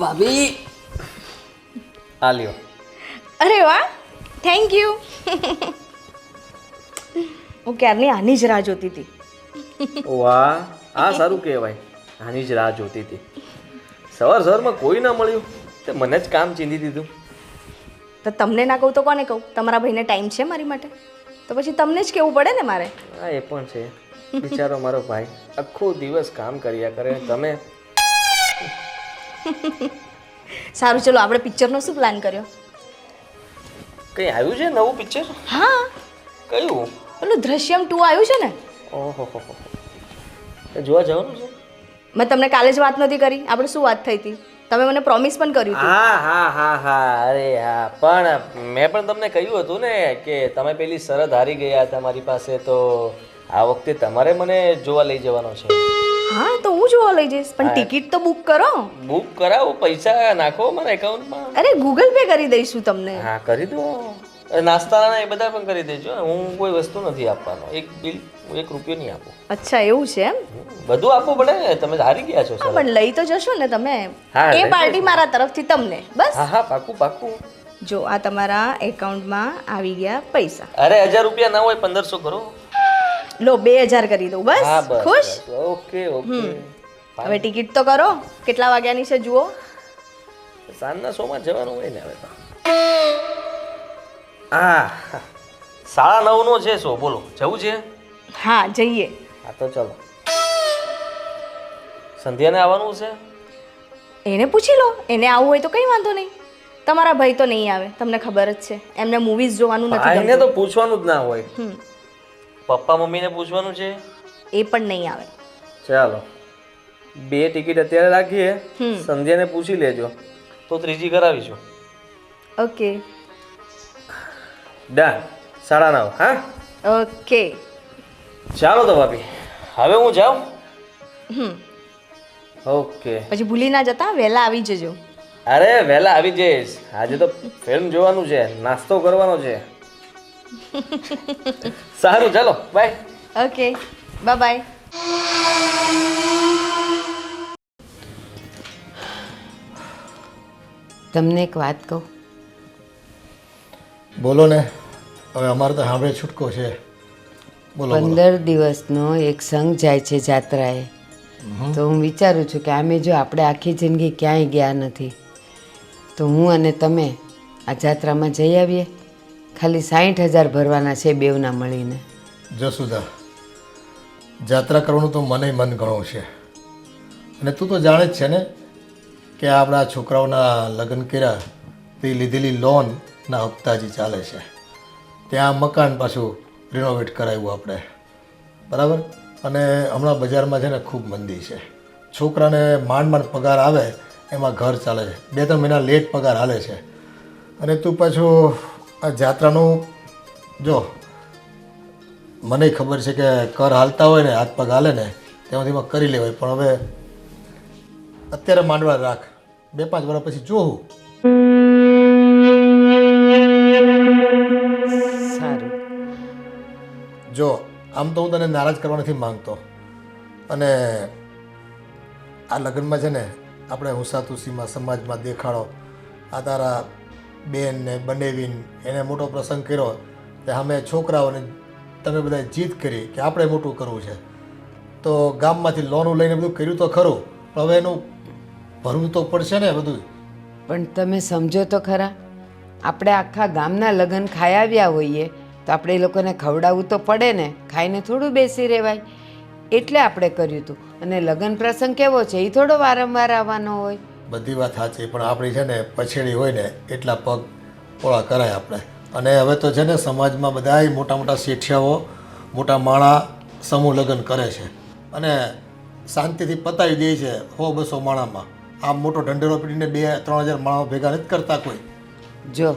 ભાભી આ લ્યો. અરે વાહ, થેન્ક યુ. હું ક્યારની આની જ રાહ જોતી હતી. વાહ, આ સારું કહેવાય. આની જ રાહ જોતી હતી. સવારમાં કોઈ ના મળ્યું તે મને જ કામ ચીંધી દીધું. તો તમને ના કહું તો કોને કહું? તમારા ભાઈને ટાઈમ છે મારી માટે? તો પછી તમને જ કહેવું પડે ને મારે. હા, એ પણ છે. બિચારો મારો ભાઈ આખો દિવસ કામ કર્યા કરે. તમે સારું, ચલો આપણે પિક્ચરનો શું પ્લાન કર્યો? કઈ આવ્યું છે નવું પિક્ચર? હા, કયું? પેલું દ્રશ્યમ 2 આવ્યું છે ને. ઓહો, જોવા જવાનું છે? મેં તમને કાલે જ વાત નથી કરી? આપણે શું વાત થઈ હતી? તમે મને પ્રોમિસ પણ કર્યું હતું. હા, અરે હા, પણ મેં પણ તમને કહ્યું હતું ને કે તમે પેલી શરત હારી ગયા હતા મારી પાસે, તો આ વખતે તમારે મને જોવા લઈ જવાનો છે. હા, તો હું જોવા લઈ જઈશ, પણ ટિકિટ તો બુક કરો. બુક કરાવો, પૈસા નાખો મારા એકાઉન્ટમાં. અરે ગૂગલ પે કરી દઈશું તમને. હા, કરી દો. નાસ્તાના એ બધા પણ કરી દેજો. હું કોઈ વસ્તુ નથી આપવાનો. એક બિલ, એક રૂપિયો નહીં આપું. અચ્છા, એવું છે એમ? બધું આપવું પડે. તમે હારી ગયા છો સર. પણ લઈ તો જશો ને તમે. હા, એ પાર્ટી મારા તરફથી તમને. બસ. હા, પાકું. જો આ તમારા એકાઉન્ટમાં આવી ગયા પૈસા. અરે 1000 રૂપિયા ના હોય, 1500 કરો. લો, 2000 કરી દઉં. બસ. હા, બસ. ખુશ? ઓકે. હવે ટિકિટ તો કરો. કેટલા વાગ્યાની છે જુઓ. સાંજના શોમાં જવાનું હોય ને હવે તો. 9:30 નો છે શો. બોલો, જવું છે? હા, જઈએ. હા, તો ચલો. સંધ્યાને આવવાનું છે? એને પૂછી લો. એને આવવું હોય તો કંઈ વાંધો નહીં. તમારા ભાઈ તો નહીં આવે, તમને ખબર જ છે. એમને મૂવીઝ જોવાનું નથી ભાઈને ગમતું. તો પૂછવાનું જ ના હોય. પપ્પા મમ્મીને પૂછવાનું છે? એ પણ નહીં આવે. ચાલો, 2 ટિકિટ અત્યારે રાખીએ. સંધ્યાને પૂછી લેજો તો ત્રીજી કરાવીશું. ઓકે. ડન. 9:30. હા, ઓકે. ચાલો તો ભાભી, હવે હું જાઉં. ઓકે. પછી ભૂલી ના જતા, વહેલા આવી જજો. અરે વહેલા આવી જઈશ. આજે તો ફિલ્મ જોવાનું છે, નાસ્તો કરવાનો છે. સારું, ચાલો, બાય. Okay, by. તમને એક વાત કહું? બોલો ને. હવે અમારે તો સાંભળે છૂટકો છે. બોલો. 15 દિવસનો એક સંઘ જાય છે જાત્રાએ. તો હું વિચારું છું કે આમે જો આપણે આખી જિંદગી ક્યાંય ગયા નથી, તો હું અને તમે આ જાત્રામાં જઈ આવીએ. ખાલી 60,000 ભરવાના છે બેવના મળીને. જસુદા, જાત્રા કરવાનું તો મને મન ઘણું છે. અને તું તો જાણે જ છે ને કે આપણા છોકરાઓના લગ્ન કર્યા તે લીધેલી લોનના હપ્તા જે ચાલે છે. ત્યાં મકાન પાછું રિનોવેટ કરાવ્યું આપણે, બરાબર. અને હમણાં બજારમાં છે ને ખૂબ મંદી છે. છોકરાને માંડ પગાર આવે એમાં ઘર ચાલે છે. 2-3 મહિના લેટ પગાર હાલે છે. અને તું પાછું આ જાત્રાનું જો, મને ખબર છે કે કર હાલતા હોય ને, હાથ પગ હાલે ને તેમાંથી કરી લેવાય. પણ હવે અત્યારે માંડવા રાખ, 2-5 વર્ષ પછી જોવું. સારું. જો આમ તો હું તને નારાજ કરવા નથી માંગતો. અને આ લગ્નમાં છે ને આપણે હુંસાતુસીમાં સમાજમાં દેખાડો. આ તારા બેન ને બનેવીન એને મોટો પ્રસંગ કર્યો તે અમે છોકરાઓને તમે બધાએ જીદ કરી કે આપણે મોટું કરવું છે. તો ગામમાંથી લોનું લઈને બધું કર્યું તો ખરું, પણ હવે એનું ભરવું તો પડશે ને બધું. પણ તમે સમજો તો ખરા, આપણે આખા ગામના લગ્ન ખાઈ આવ્યા હોઈએ તો આપણે એ લોકોને ખવડાવવું તો પડે ને. ખાઈને થોડું બેસી રહેવાય. એટલે આપણે કર્યું હતું. અને લગ્ન પ્રસંગ કેવો છે એ થોડો વારંવાર આવવાનો હોય. બધી વાત સાચી, પણ આપણી છે ને પછેડી હોય ને એટલા પગ પોળા કરાય આપણે. અને હવે તો છે ને સમાજમાં બધાય મોટા મોટા શેઠિયાઓ, મોટા માણા સમૂહ લગ્ન કરે છે અને શાંતિથી પતાવી દે છે 100-200 માણામાં. આમ મોટો ઢંઢેરો પીટીને 2-3 હજાર માણસો ભેગા નથી કરતા કોઈ. જો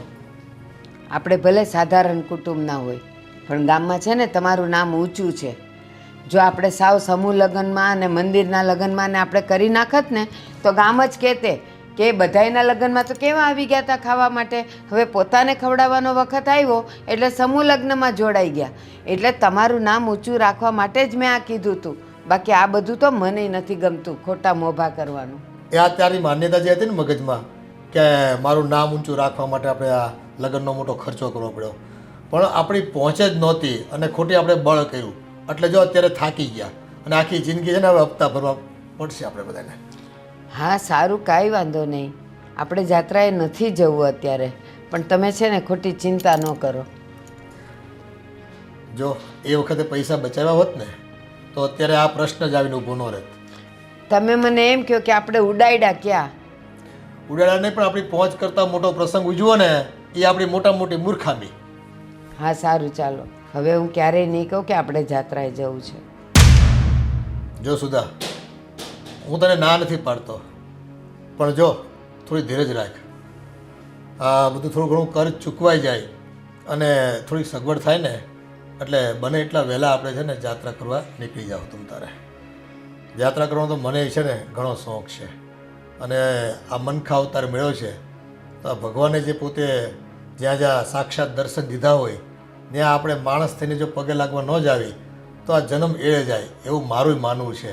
આપણે ભલે સાધારણ કુટુંબના હોય, પણ ગામમાં છે ને તમારું નામ ઊંચું છે. જો આપણે સાવ સમૂહ લગ્નમાં અને મંદિરના લગ્નમાં ને આપણે કરી નાખત ને તો ગામ જ કહેતે કે બધાયના લગ્નમાં તો કેવા આવી ગયા હતા ખાવા માટે, હવે પોતાને ખવડાવવાનો વખત આવ્યો એટલે સમૂહ લગ્નમાં જોડાઈ ગયા. એટલે તમારું નામ ઊંચું રાખવા માટે જ મેં આ કીધું હતું. બાકી આ બધું તો મને નથી ગમતું, ખોટા મોભા કરવાનું. એ આ ત્યારની માન્યતા જે હતી ને મગજમાં કે મારું નામ ઊંચું રાખવા માટે આપણે આ લગ્નનો મોટો ખર્ચો કરવો પડ્યો, પણ આપણી પહોંચ જ નહોતી અને ખોટી આપણે બળ કર્યું, એટલે જો અત્યારે થાકી ગયા અને આખી જિંદગી છે ને હવે હપ્તા ભરવા પડશે આપણે બધાને. હા સારું, કાંઈ વાંધો નહીં. આપણે જાત્રાએ નથી જવું અત્યારે, પણ તમે છે ને ખોટી ચિંતા ન કરો. જો એ વખતે પૈસા બચાવ્યા હોત ને તો અત્યારે આ પ્રશ્ન જ આવીને ઊભો ન રહેત. તમે મને એમ કહો કે આપણે ઉડાડ્યા ક્યાં? ઉડાડા નહીં, પણ આપણી પહોંચ કરતાં મોટો પ્રસંગ ઉજવો ને એ આપણી મોટામાં મોટી મૂર્ખામી. હા સારું, ચાલો હવે હું ક્યારેય નહીં કહું કે આપણે જાત્રાએ જવું છે. જો સુધા, હું તને ના નથી પાડતો, પણ જો થોડી ધીરજ રાખ. આ બધું થોડું ઘણું કર્જ ચૂકવાઈ જાય અને થોડી સગવડ થાય ને એટલે બને એટલા વહેલા આપણે છે ને યાત્રા કરવા નીકળી જાવ. તમ તારે યાત્રા કરવાનો તો મને છે ને ઘણો શોખ છે, અને આ મનખા અવતાર મળ્યો છે તો આ ભગવાને જે પોતે જ્યાં જ્યાં સાક્ષાત દર્શન દીધા હોય ત્યાં આપણે માણસ થઈને જો પગે લાગવા ન જ આવી તો આ જન્મ એળે જાય એવું મારું માનવું છે.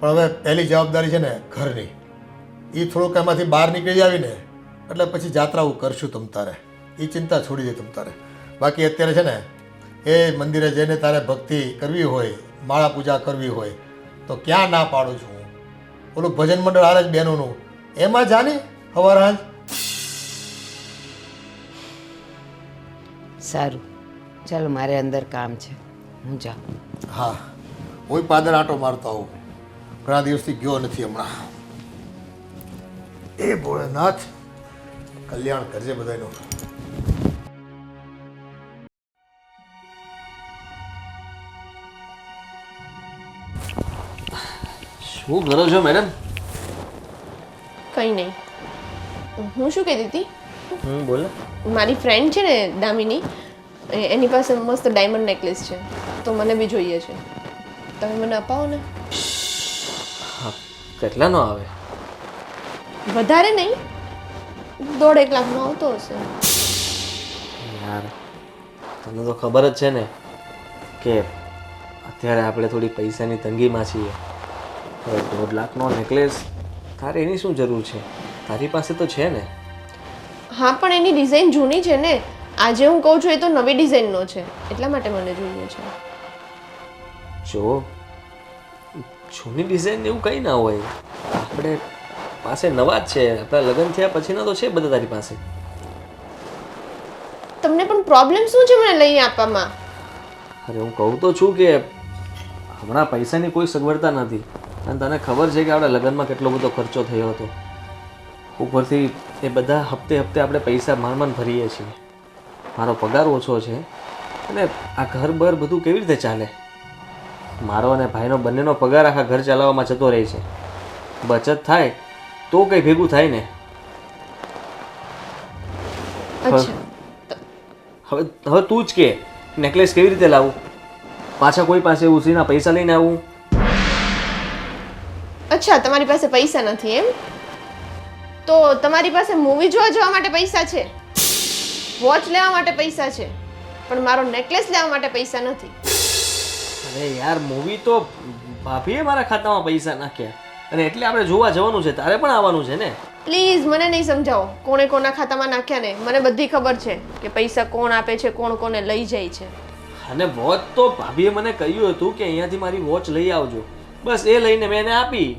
પણ હવે પહેલી જવાબદારી છે ને ઘરની, એ થોડુંક એમાંથી બહાર નીકળી આવીને એટલે પછી જાત્રાઓ કરશું તમ તારે, એ ચિંતા છોડી દે તમ તારે. બાકી અત્યારે છે ને એ મંદિરે જઈને તારે ભક્તિ કરવી હોય, માળા પૂજા કરવી હોય તો ક્યાં ના પાડું છું હું. ઓલું ભજન મંડળ હારે જ બહેનોનું એમાં જાને હવાર હાંજ. સારું, ચાલો મારે અંદર કામ છે, હું જાઉં. હા, હું પાદર આંટો મારતો આવું, ઘણા દિવસથી ગયો નથી હમણાં. એ ભોળેનાથ કલ્યાણ કરજે બધાનું. શું કરો છો મેડમ? કંઈ નહીં. હું શું કહેતી હતી, બોલો. મારી ફ્રેન્ડ છે ને દામિની, એની પાસે મસ્ત ડાયમંડ નેકલેસ છે, તો મને બી જોઈએ છે. તમે મને અપાવો ને? હા, કેટલાનો આવે? વધારે નહીં, 1.5 લાખનો આવતો હશે. યાર, તમને તો ખબર જ છે ને કે અત્યારે આપણે થોડી પૈસાની તંગીમાં છીએ. હવે 1.5 લાખનો નેકલેસ તારે એની શું જરૂર છે? તારી પાસે તો છે ને. હા, પણ એની ડિઝાઇન જૂની છે ને. આજે હું કહું છું એ તો નવી ડિઝાઇનનો છે, એટલા માટે મને જોઈએ છે. જો જૂની ડિઝાઇન એવું કંઈ ના હોય, આપણે પાસે નવા જ છે. આપણા લગ્ન થયા પછીના તો છે બધા તારી પાસે. તમને પણ પ્રોબ્લેમ શું છે મને લઈને આપવામાં? અરે હું કહું તો છું કે હમણાં પૈસાની કોઈ સગવડતા નથી, અને તને ખબર છે કે આપણા લગ્નમાં કેટલો બધો ખર્ચો થયો હતો. ઉપરથી એ બધા હપ્તે હપ્તે આપણે પૈસા માંડ ભરીએ છીએ. મારો પગાર ઓછો છે અને આ ઘર બર બધું કેવી રીતે ચાલે? મારો અને ભાઈનો બંનેનો પગાર આખા ઘર ચલાવવામાં જતો રહે છે. બચત થાય તો કંઈ ભેગું થાય ને. અચ્છા, હવે તું જ કે નેકલેસ કેવી રીતે લાવું? પાછા કોઈ પાસે ઉસીના પૈસા લઈને આવું? અચ્છા, તમારી પાસે પૈસા નથી એમ? તો તમારી પાસે મૂવી જોવા જવા માટે પૈસા છે, વોચ લેવા માટે પૈસા છે, પણ મારો નેકલેસ લેવા માટે પૈસા નથી. અરે યાર, મૂવી તો ભાભીએ મારા ખાતામાં પૈસા નાખ્યા, અને એટલે આપણે જોવા જવાનું છે. તારે પણ આવવાનું છે ને. પ્લીઝ મને નહીં સમજાવો કોણે કોના ખાતામાં નાખ્યા ને. મને બધી ખબર છે કે પૈસા કોણ આપે છે, કોણ કોને લઈ જાય છે. અને વોચ તો ભાભીએ મને કહ્યું હતું કે અહીંયાથી મારી વોચ લઈ આવજો. બસ એ લઈને મેં એને આપી.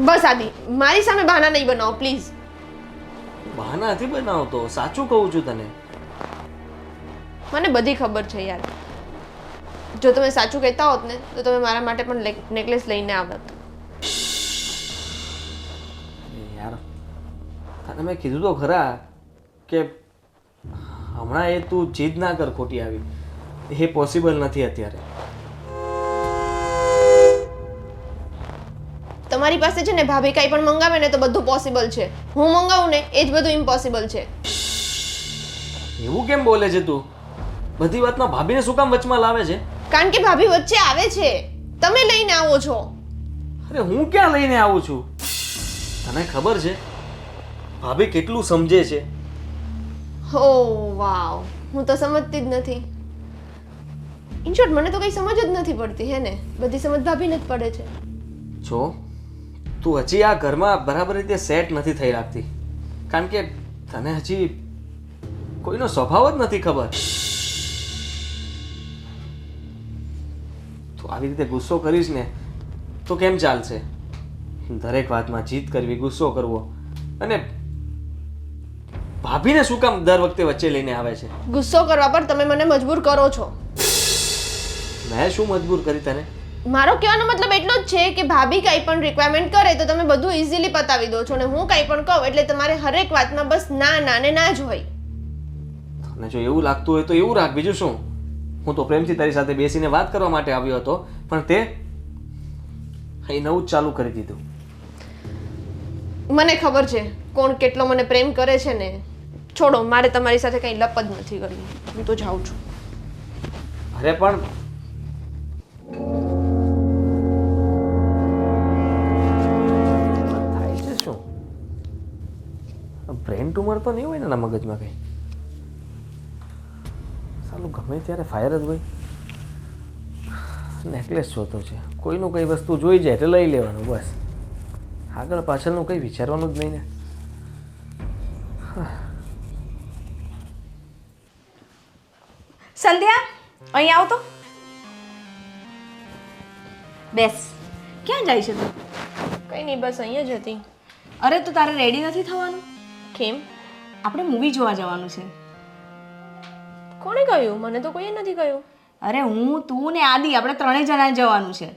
બસ આદિ, મારી સામે બહાના નહીં બનાવો પ્લીઝ. બહાના નથી બનાવતો, સાચું કહું છું તને. મને બધી ખબર છે યાર. જો તમે સાચું કહેતા હોત ને તો તમે મારા માટે પણ નેકલેસ લઈને આવત. યાર, તને મેં કીધું તો ખરા કે હમણાં એ તું જીદ ના કર ખોટી આવી. એ પોસિબલ નથી અત્યારે. તમારી પાસે છે ને ભાભી કાંઈ પણ મંગાવે ને તો બધું પોસિબલ છે. હું મંગાવું ને એ જ બધું ઇમ્પોસિબલ છે. એવું કેમ બોલે છે તું? બધી વાતમાં ભાભીને શું કામ વચમાં લાવે છે? કારણ કે ભાભી વચ્ચે આવે છે, તમે લઈને આવો છો. અરે હું ક્યાં લઈને આવું છું? તને ખબર છે ભાભી કેટલું સમજે છે? હો વાવ, હું તો સમજતી જ નથી. ઇન શોર્ટ મને તો કંઈ સમજ જ નથી પડતી હે ને. બધી સમજ ભાભીને જ પડે છે. જો તું હજી આ ઘરમાં બરાબર રીતે સેટ નથી થઈ રાખતી, કારણ કે તને હજી કોઈનો સ્વભાવ જ નથી ખબર. તું આવી રીતે ગુસ્સો કરીશ ને તો કેમ ચાલશે? દરેક વાતમાં જીદ કરવી, ગુસ્સો કરવો, અને ભાભીને શું કામ દર વખતે વચ્ચે લઈને આવે છે? ગુસ્સો કરવા પર તમે મને મજબૂર કરો છો. મેં શું મજબૂર કરી તને? મારો કહેવાનો મતલબ એટલો જ છે કે ભાભી કંઈ પણ રિક્વાયરમેન્ટ કરે તો તમે બધું ઇઝીલી પતાવી દો છો, અને હું કંઈ પણ કહું એટલે તમારે હરેક વાતમાં બસ ના ના ને ના જ હોય. તને જો એવું લાગતું હોય તો એવું રાખ, બીજું શું. હું તો પ્રેમથી તારી સાથે બેસીને વાત કરવા માટે આવ્યો હતો, પણ તે અહીં નવું જ ચાલુ કરી દીધું. મને ખબર છે કોણ કેટલો મને પ્રેમ કરે છે ને. છોડો, મારે તમારી સાથે કંઈ લપ જ નથી કરવી. હું તો જાઉં છું. અરે પણ થાય છે શું? બ્રેન ટ્યુમર તો નહીં હોય ને એના મગજમાં કંઈ? સાલું ગમે ત્યારે ફાયર જ હોય. નેકલેસ જોતો છે, કોઈનું કઈ વસ્તુ જોઈ જાય એટલે લઈ લેવાનું, બસ. આગળ પાછળનું કંઈ વિચારવાનું જ નહીં ને. સંધ્યા, અહીં આવ તો. બેસ. ક્યાં જાય છે તું? કંઈ નહીં, બસ અહીંયા જ હતી. અરે તો તારે રેડી નથી થવાનું? કેમ? આપણે મૂવી જોવા જવાનું છે. કોણે કહ્યું? મને તો કોઈએ નથી કહ્યું. અરે હું, તું ને આદિ, આપણે ત્રણેય જણા જવાનું છે.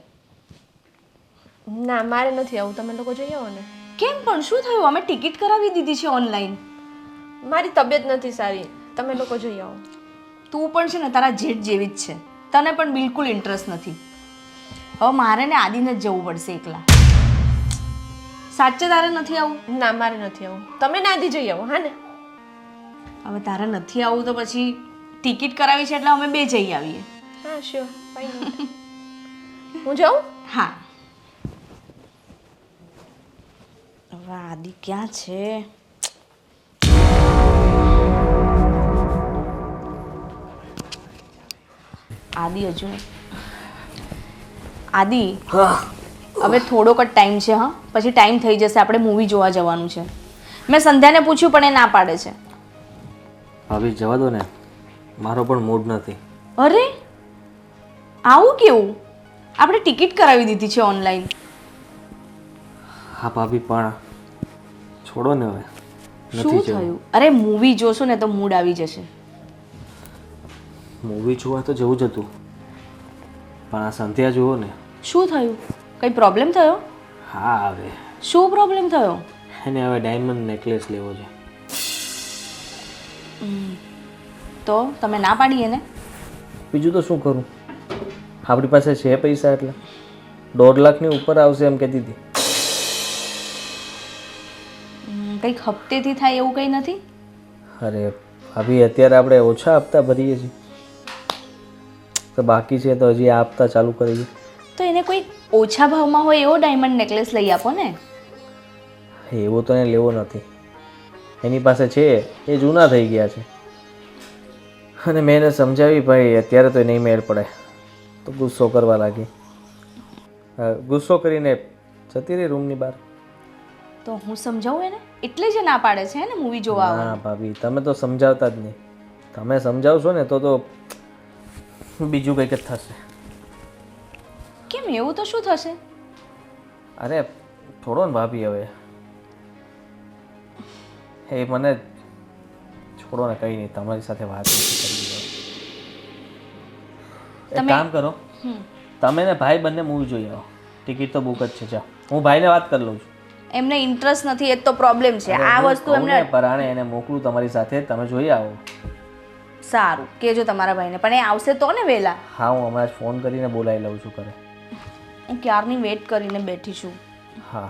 ના, મારે નથી આવું. તમે લોકો જઈ આવો ને. કેમ પણ? શું થયું? અમે ટિકિટ કરાવી દીધી છે ઓનલાઈન. મારી તબિયત નથી સારી. તમે લોકો જઈ આવો. તું પણ છે ને તારા જેઠ જેવી જ છે, તને પણ બિલકુલ ઇન્ટરેસ્ટ નથી. હવે મારે ને આદિને જ જવું પડશે એકલા. સાચે તારે નથી આવું? ના, મારે નથી આવું. તમે નાદી જઈ આવો. હા ને? હવે તારે નથી આવું તો પછી ટિકિટ કરાવી છે એટલે અમે બે જઈ આવીએ. હા, શ્યોર. ફાઇન. હું જાઉં? હા. હવે આદિ ક્યાં છે? આદિ હજુ નહીં. આદિ, હવે થોડોક જ ટાઈમ છે. હા, પછી ટાઈમ થઈ જશે, આપણે મૂવી જોવા જવાનું છે. મેં સંધ્યાને પૂછ્યું પણ એ ના પાડે છે. ભાભી જવા દો ને, મારો પણ મૂડ નથી. અરે આવું કેવું? આપણે ટિકિટ કરાવી દીધી છે ઓનલાઈન. હા ભાભી, પણ છોડો ને હવે. શું થયું? અરે મૂવી જોશું ને તો મૂડ આવી જશે. મૂવી જોવા તો જવું જ હતું, પણ આ સંધ્યા જુઓ ને. શું થયું? કંઈ પ્રોબ્લેમ થયો? હા, હવે શું પ્રોબ્લેમ થયો? એને હવે ડાયમંડ નેકલેસ લેવો છે. તો તમે ના પાડી એને? બીજું તો શું કરું? આપણી પાસે છે પૈસા, એટલે 1.5 લાખની ઉપર આવશે એમ કહેતી હતી. કંઈક હપ્તેથી થાય એવું કંઈ નથી? અરે ભાભી, અત્યારે આપણે ઓછા હપ્તા ભરીએ છીએ, તો બાકી છે તો હજી આ હપ્તા ચાલુ કરીએ. તો એને કોઈ ઓછા ભાવમાં હોય એવો ડાયમંડ નેકલેસ લઈ આપો ને. એવો તો એને લેવો નથી. એની પાસે છે એ જૂના થઈ ગયા છે, અને મેં એને સમજાવી ભાઈ અત્યારે તો નહીં મેળ પડે, તો ગુસ્સો કરવા લાગી. ગુસ્સો કરીને જતી રહી રૂમની બહાર. તો હું સમજાવું એને, એટલે જ ના પાડે છે ને મૂવી જોવા આવવાનું. હા ભાભી, તમે તો સમજાવતા જ નહીં. તમે સમજાવશો ને તો બીજું કંઈક જ થશે. કેમ? એવું તો શું થશે? અરે છોડો ને ભાભી, હવે એ મને છોડો ને, કંઈ નહીં, તમારી સાથે વાત નથી કરવી. એક કામ કરો, તમે ને ભાઈ બંને મૂવી જોઈ આવો. ટિકિટ તો બુક જ છે. જાઓ, હું ભાઈને વાત કરી લઉં છું. એમને ઇન્ટરેસ્ટ નથી, એ જ તો પ્રોબ્લેમ છે. આ વસ્તુ એમને પરાણે એને મોકલું તમારી સાથે, તમે જોઈ આવો. સારું, કહેજો તમારા ભાઈને, પણ એ આવશે તો ને વહેલા. હા, હું હમણાં જ ફોન કરીને બોલાવી લઉં છું ઘરે. હું ક્યારની વેઇટ કરીને બેઠી છું. હા.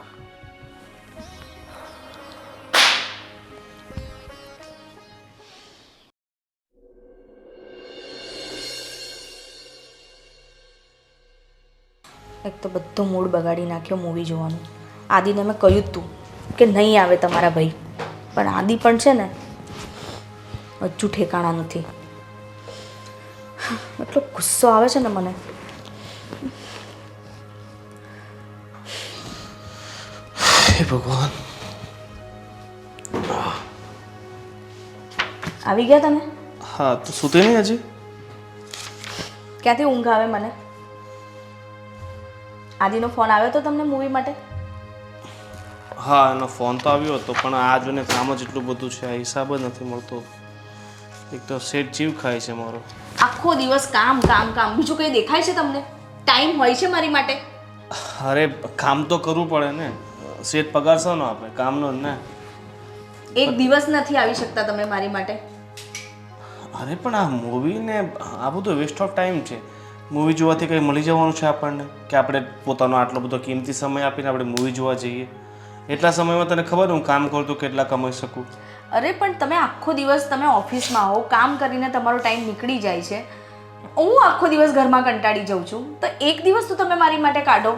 એક તો બધો મૂડ બગાડી નાખ્યો મૂવી જોવાનું. આદિને મેં કહ્યું જ તું કે નહીં આવે તમારા ભાઈ, પણ આદિ પણ છે ને હજુ ઠેકાણા નથી. એટલો ગુસ્સો આવે છે ને મને. હે ભગવાન. આવી ગયા તમે? હા, તો સૂતી નહીં હજી? ક્યાંથી ઊંઘ આવે મને? આદિનો ફોન આવ્યો તો તમને મૂવી માટે? હા, એનો ફોન તો આવ્યો હતો, પણ આ જોઈને કામ જ એટલું બધું છે, આ હિસાબ જ નથી મળતો. એક તો સેટ જીવ ખાય છે મારો. આખો દિવસ કામ કામ કામ, બીજું કંઈ દેખાય છે તમને? ટાઈમ હોય છે મારી માટે? અરે કામ તો કરવું પડે ને, સેટ પગાર શાનો આપે? કામનો જ ને. એક દિવસ નથી આવી શકતા તમે મારી માટે? અરે પણ આ મૂવી ને આ બધું વેસ્ટ ઓફ ટાઈમ છે. મૂવી જોવાથી કંઈ મળી જવાનું છે આપણને? કે આપણે પોતાનો આટલો બધો કિંમતી સમય આપીને આપણે મૂવી જોવા જઈએ? એટલા સમયમાં તને ખબર હું કામ કરું તો કેટલા કમાઈ શકું? અરે પણ તમે આખો દિવસ તમે ઓફિસમાં હો, કામ કરીને તમારો ટાઈમ નીકળી જાય છે. હું આખો દિવસ ઘરમાં કંટાળી જાઉં છું, તો એક દિવસ તો તમે મારી માટે કાઢો.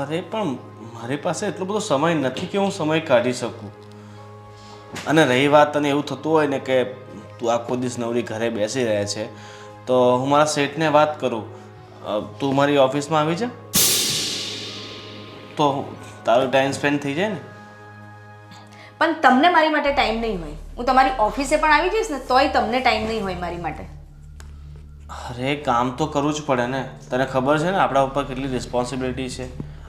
અરે પણ મારી પાસે એટલો બધો સમય નથી કે હું સમય કાઢી શકું. અને રહી વાત તને એવું થતું હોય ને કે તું આખો દિવસ નવરી ઘરે બેસી રહે છે, તો હું મારા સેટને વાત કરું, તું મારી ઓફિસમાં આવી જા, તો તારો ટાઈમ સ્પેન્ડ થઈ જાય ને. પણ તમને મારી માટે ટાઈમ નહીં હોય. હું તમારી ઓફિસે પણ આવી જઈશ ને તોય તમને ટાઈમ નહીં હોય મારી માટે. અરે કામ તો કરવું જ પડે ને. તને ખબર છે ને આપણા ઉપર કેટલી રિસ્પોન્સિબિલિટી છે,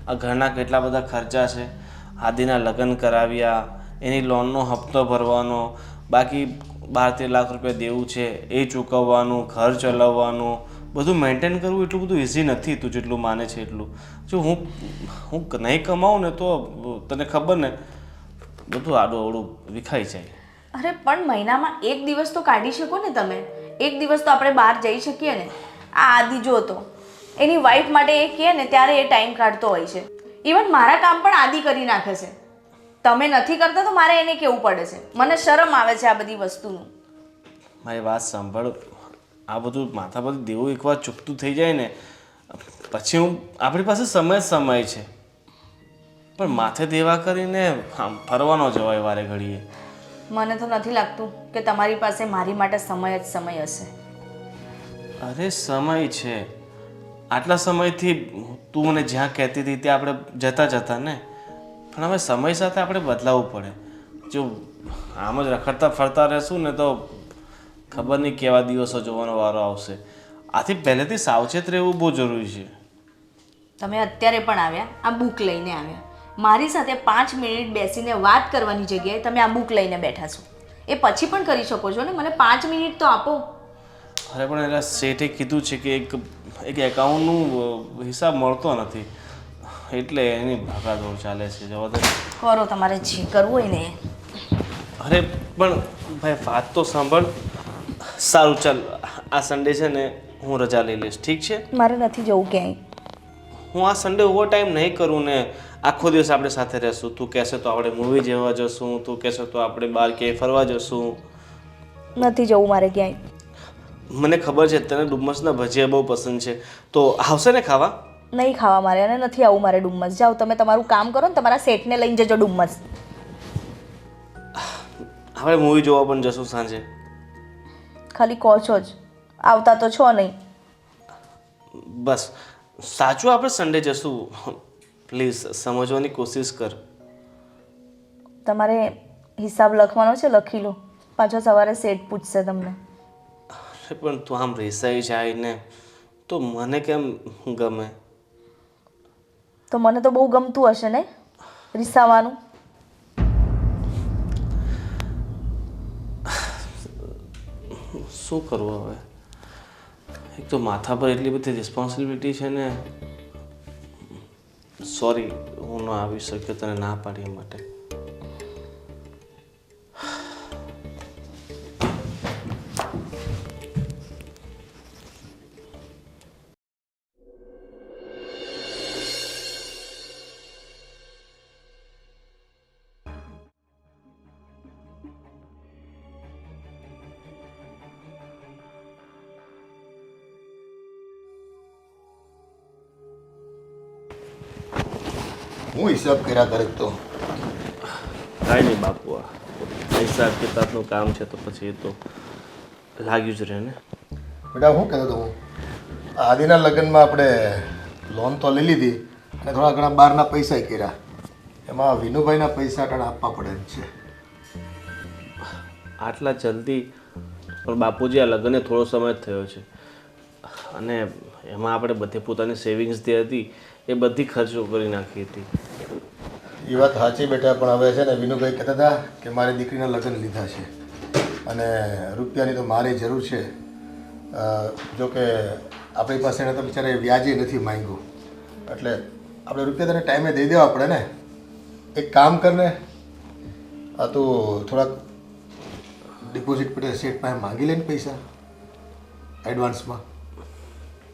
આ ઘરના કેટલા બધા ખર્ચા છે. આદિના લગ્ન કરાવ્યા, એની લોનનો હપ્તો ભરવાનો, બાકી 12-13 લાખ રૂપિયા દેવું છે એ ચૂકવવાનું, ઘર ચલાવવાનું, બધું મેન્ટેન કરવું એટલું બધું ઇઝી નથી તું જેટલું માને છે એટલું. જો હું નહીં કમાઉં ને તો તને ખબર ને બધું આડું અવળું વિખાઈ જાય. અરે પણ મહિનામાં એક દિવસ તો કાઢી શકો ને તમે? એક દિવસ તો આપણે બહાર જઈ શકીએ ને. આ આદિ જો તો એની વાઈફ માટે એ કહે ને ત્યારે એ ટાઈમ કાઢતો હોય છે. ઇવન મારા કામ પણ આદિ કરી નાખે છે. તમે નથી કરતા તો મારે એને કહેવું પડે છે. મને શરમ આવે છે આ બધી વસ્તુનું. મારી વાત સાંભળ, આ બધું માથા પર દેવું એકવાર ચૂકતું થઈ જાય ને પછી આપણી પાસે સમય છે, પણ માથે દેવા કરીને ફરવાનો જવાય વારે ઘડીએ. મને તો નથી લાગતું કે તમારી પાસે મારી માટે સમય જ સમય હશે. અરે સમય છે, આટલા સમયથી તું મને જ્યાં કહેતી હતી ત્યાં આપણે જતા ને, પણ હવે સમય સાથે આપણે બદલાવવું પડે. જો આમ જ રખડતા ફરતા રહેશું ને તો ખબર નહીં કેવા દિવસો જોવાનો વારો આવશે. આથી પહેલેથી સાવચેત રહેવું બહુ જરૂરી છે. તમે અત્યારે પણ આવ્યા, આ બુક લઈને આવ્યા. મારી સાથે 5 મિનિટ બેસીને વાત કરવાની જગ્યાએ તમે આ બુક લઈને બેઠા છો. એ પછી પણ કરી શકો છો ને, મને 5 મિનિટ તો આપો. અરે પણ એના શેઠે કીધું છે કે એક એકાઉન્ટનું હિસાબ મળતો નથી, એટલે એની ભાગાદોડ ચાલે છે. જવા દે, કરો તમારે જે કરવું હોય ને. અરે પણ ભાઈ વાત તો સાંભળ. સારું ચાલ, આ સન્ડે છે ને હું રજા લઈ લઈશ, ઠીક છે? મારે નથી જવું ક્યાંય. હું આ સન્ડે ઓવર ટાઈમ નહીં કરું ને. આખો દિવસ આપણે સાથે રહેશું. તું કહેશે તો આપણે મૂવી જોવા જશું, તું કહેશે તો આપણે બહાર ક્યાંય ફરવા જશું. નથી જવું મારે ક્યાંય. મને ખબર છે તને ડુમ્મસના ભજીયા બહુ પસંદ છે, તો આવશે ને ખાવા? નહીં ખાવા મારે, અને નથી આવું મારે ડુમ્મસ. જાઓ તમે તમારું કામ કરો ને, તમારા સેટને લઈને જજો ડુમ્મસ. આપણે મૂવી જોવા પણ જશું સાંજે. ખાલી કહો છો જ, આવતા તો છો નહીં. બસ સાચું, આપણે સન્ડે જશું. પ્લીઝ સમજવાની કોશિશ કર. તમારે હિસાબ લખવાનો છે, લખી લો. પાછો સવારે સેટ પૂછશે તમને. પણ તું આમ રેસાઈ જાય ને તો મને કેમ ગમે? તો મને તો બહુ ગમતું હશે ને રીસાવાનું. શું કરવું હવે? એક તો માથા પર એટલી બધી રિસ્પોન્સિબિલિટી છે ને. સોરી, હું ન આવી શક્યો તને ના પાડી એ માટે. હું હિસાબ કર્યા કરે તો કાંઈ નહીં બાપુ, આ હિસાબ કિતાબનું કામ છે તો પછી એ તો લાગ્યું જ રહે ને. બેટા હું કહેતો હતો, હું આદિના લગ્નમાં આપણે લોન તો લઈ લીધી અને થોડા ઘણા બહારના પૈસા કર્યા, એમાં વિનુભાઈના પૈસા ટાણા આપવા પડે એમ છે. આટલા જલ્દી પણ બાપુજી આ લગ્નને થોડો સમય જ થયો છે અને એમાં આપણે બધે પોતાની સેવિંગ્સ જે હતી એ બધી ખર્ચો કરી નાખી હતી. એ વાત સાચી બેટા, પણ હવે છે ને વિનુભાઈ કહેતા હતા કે મારી દીકરીના લગ્ન લીધા છે અને રૂપિયાની તો મારી જરૂર છે. જો કે આપણી પાસે એને તો બિચારે વ્યાજે નથી માંગ્યું, એટલે આપણે રૂપિયા તને ટાઈમે દઈ દેવા પડે ને. એક કામ કરને, આ તું થોડાક ડિપોઝિટ પેટે શેઠ પાસે માંગી લે ને પૈસા એડવાન્સમાં.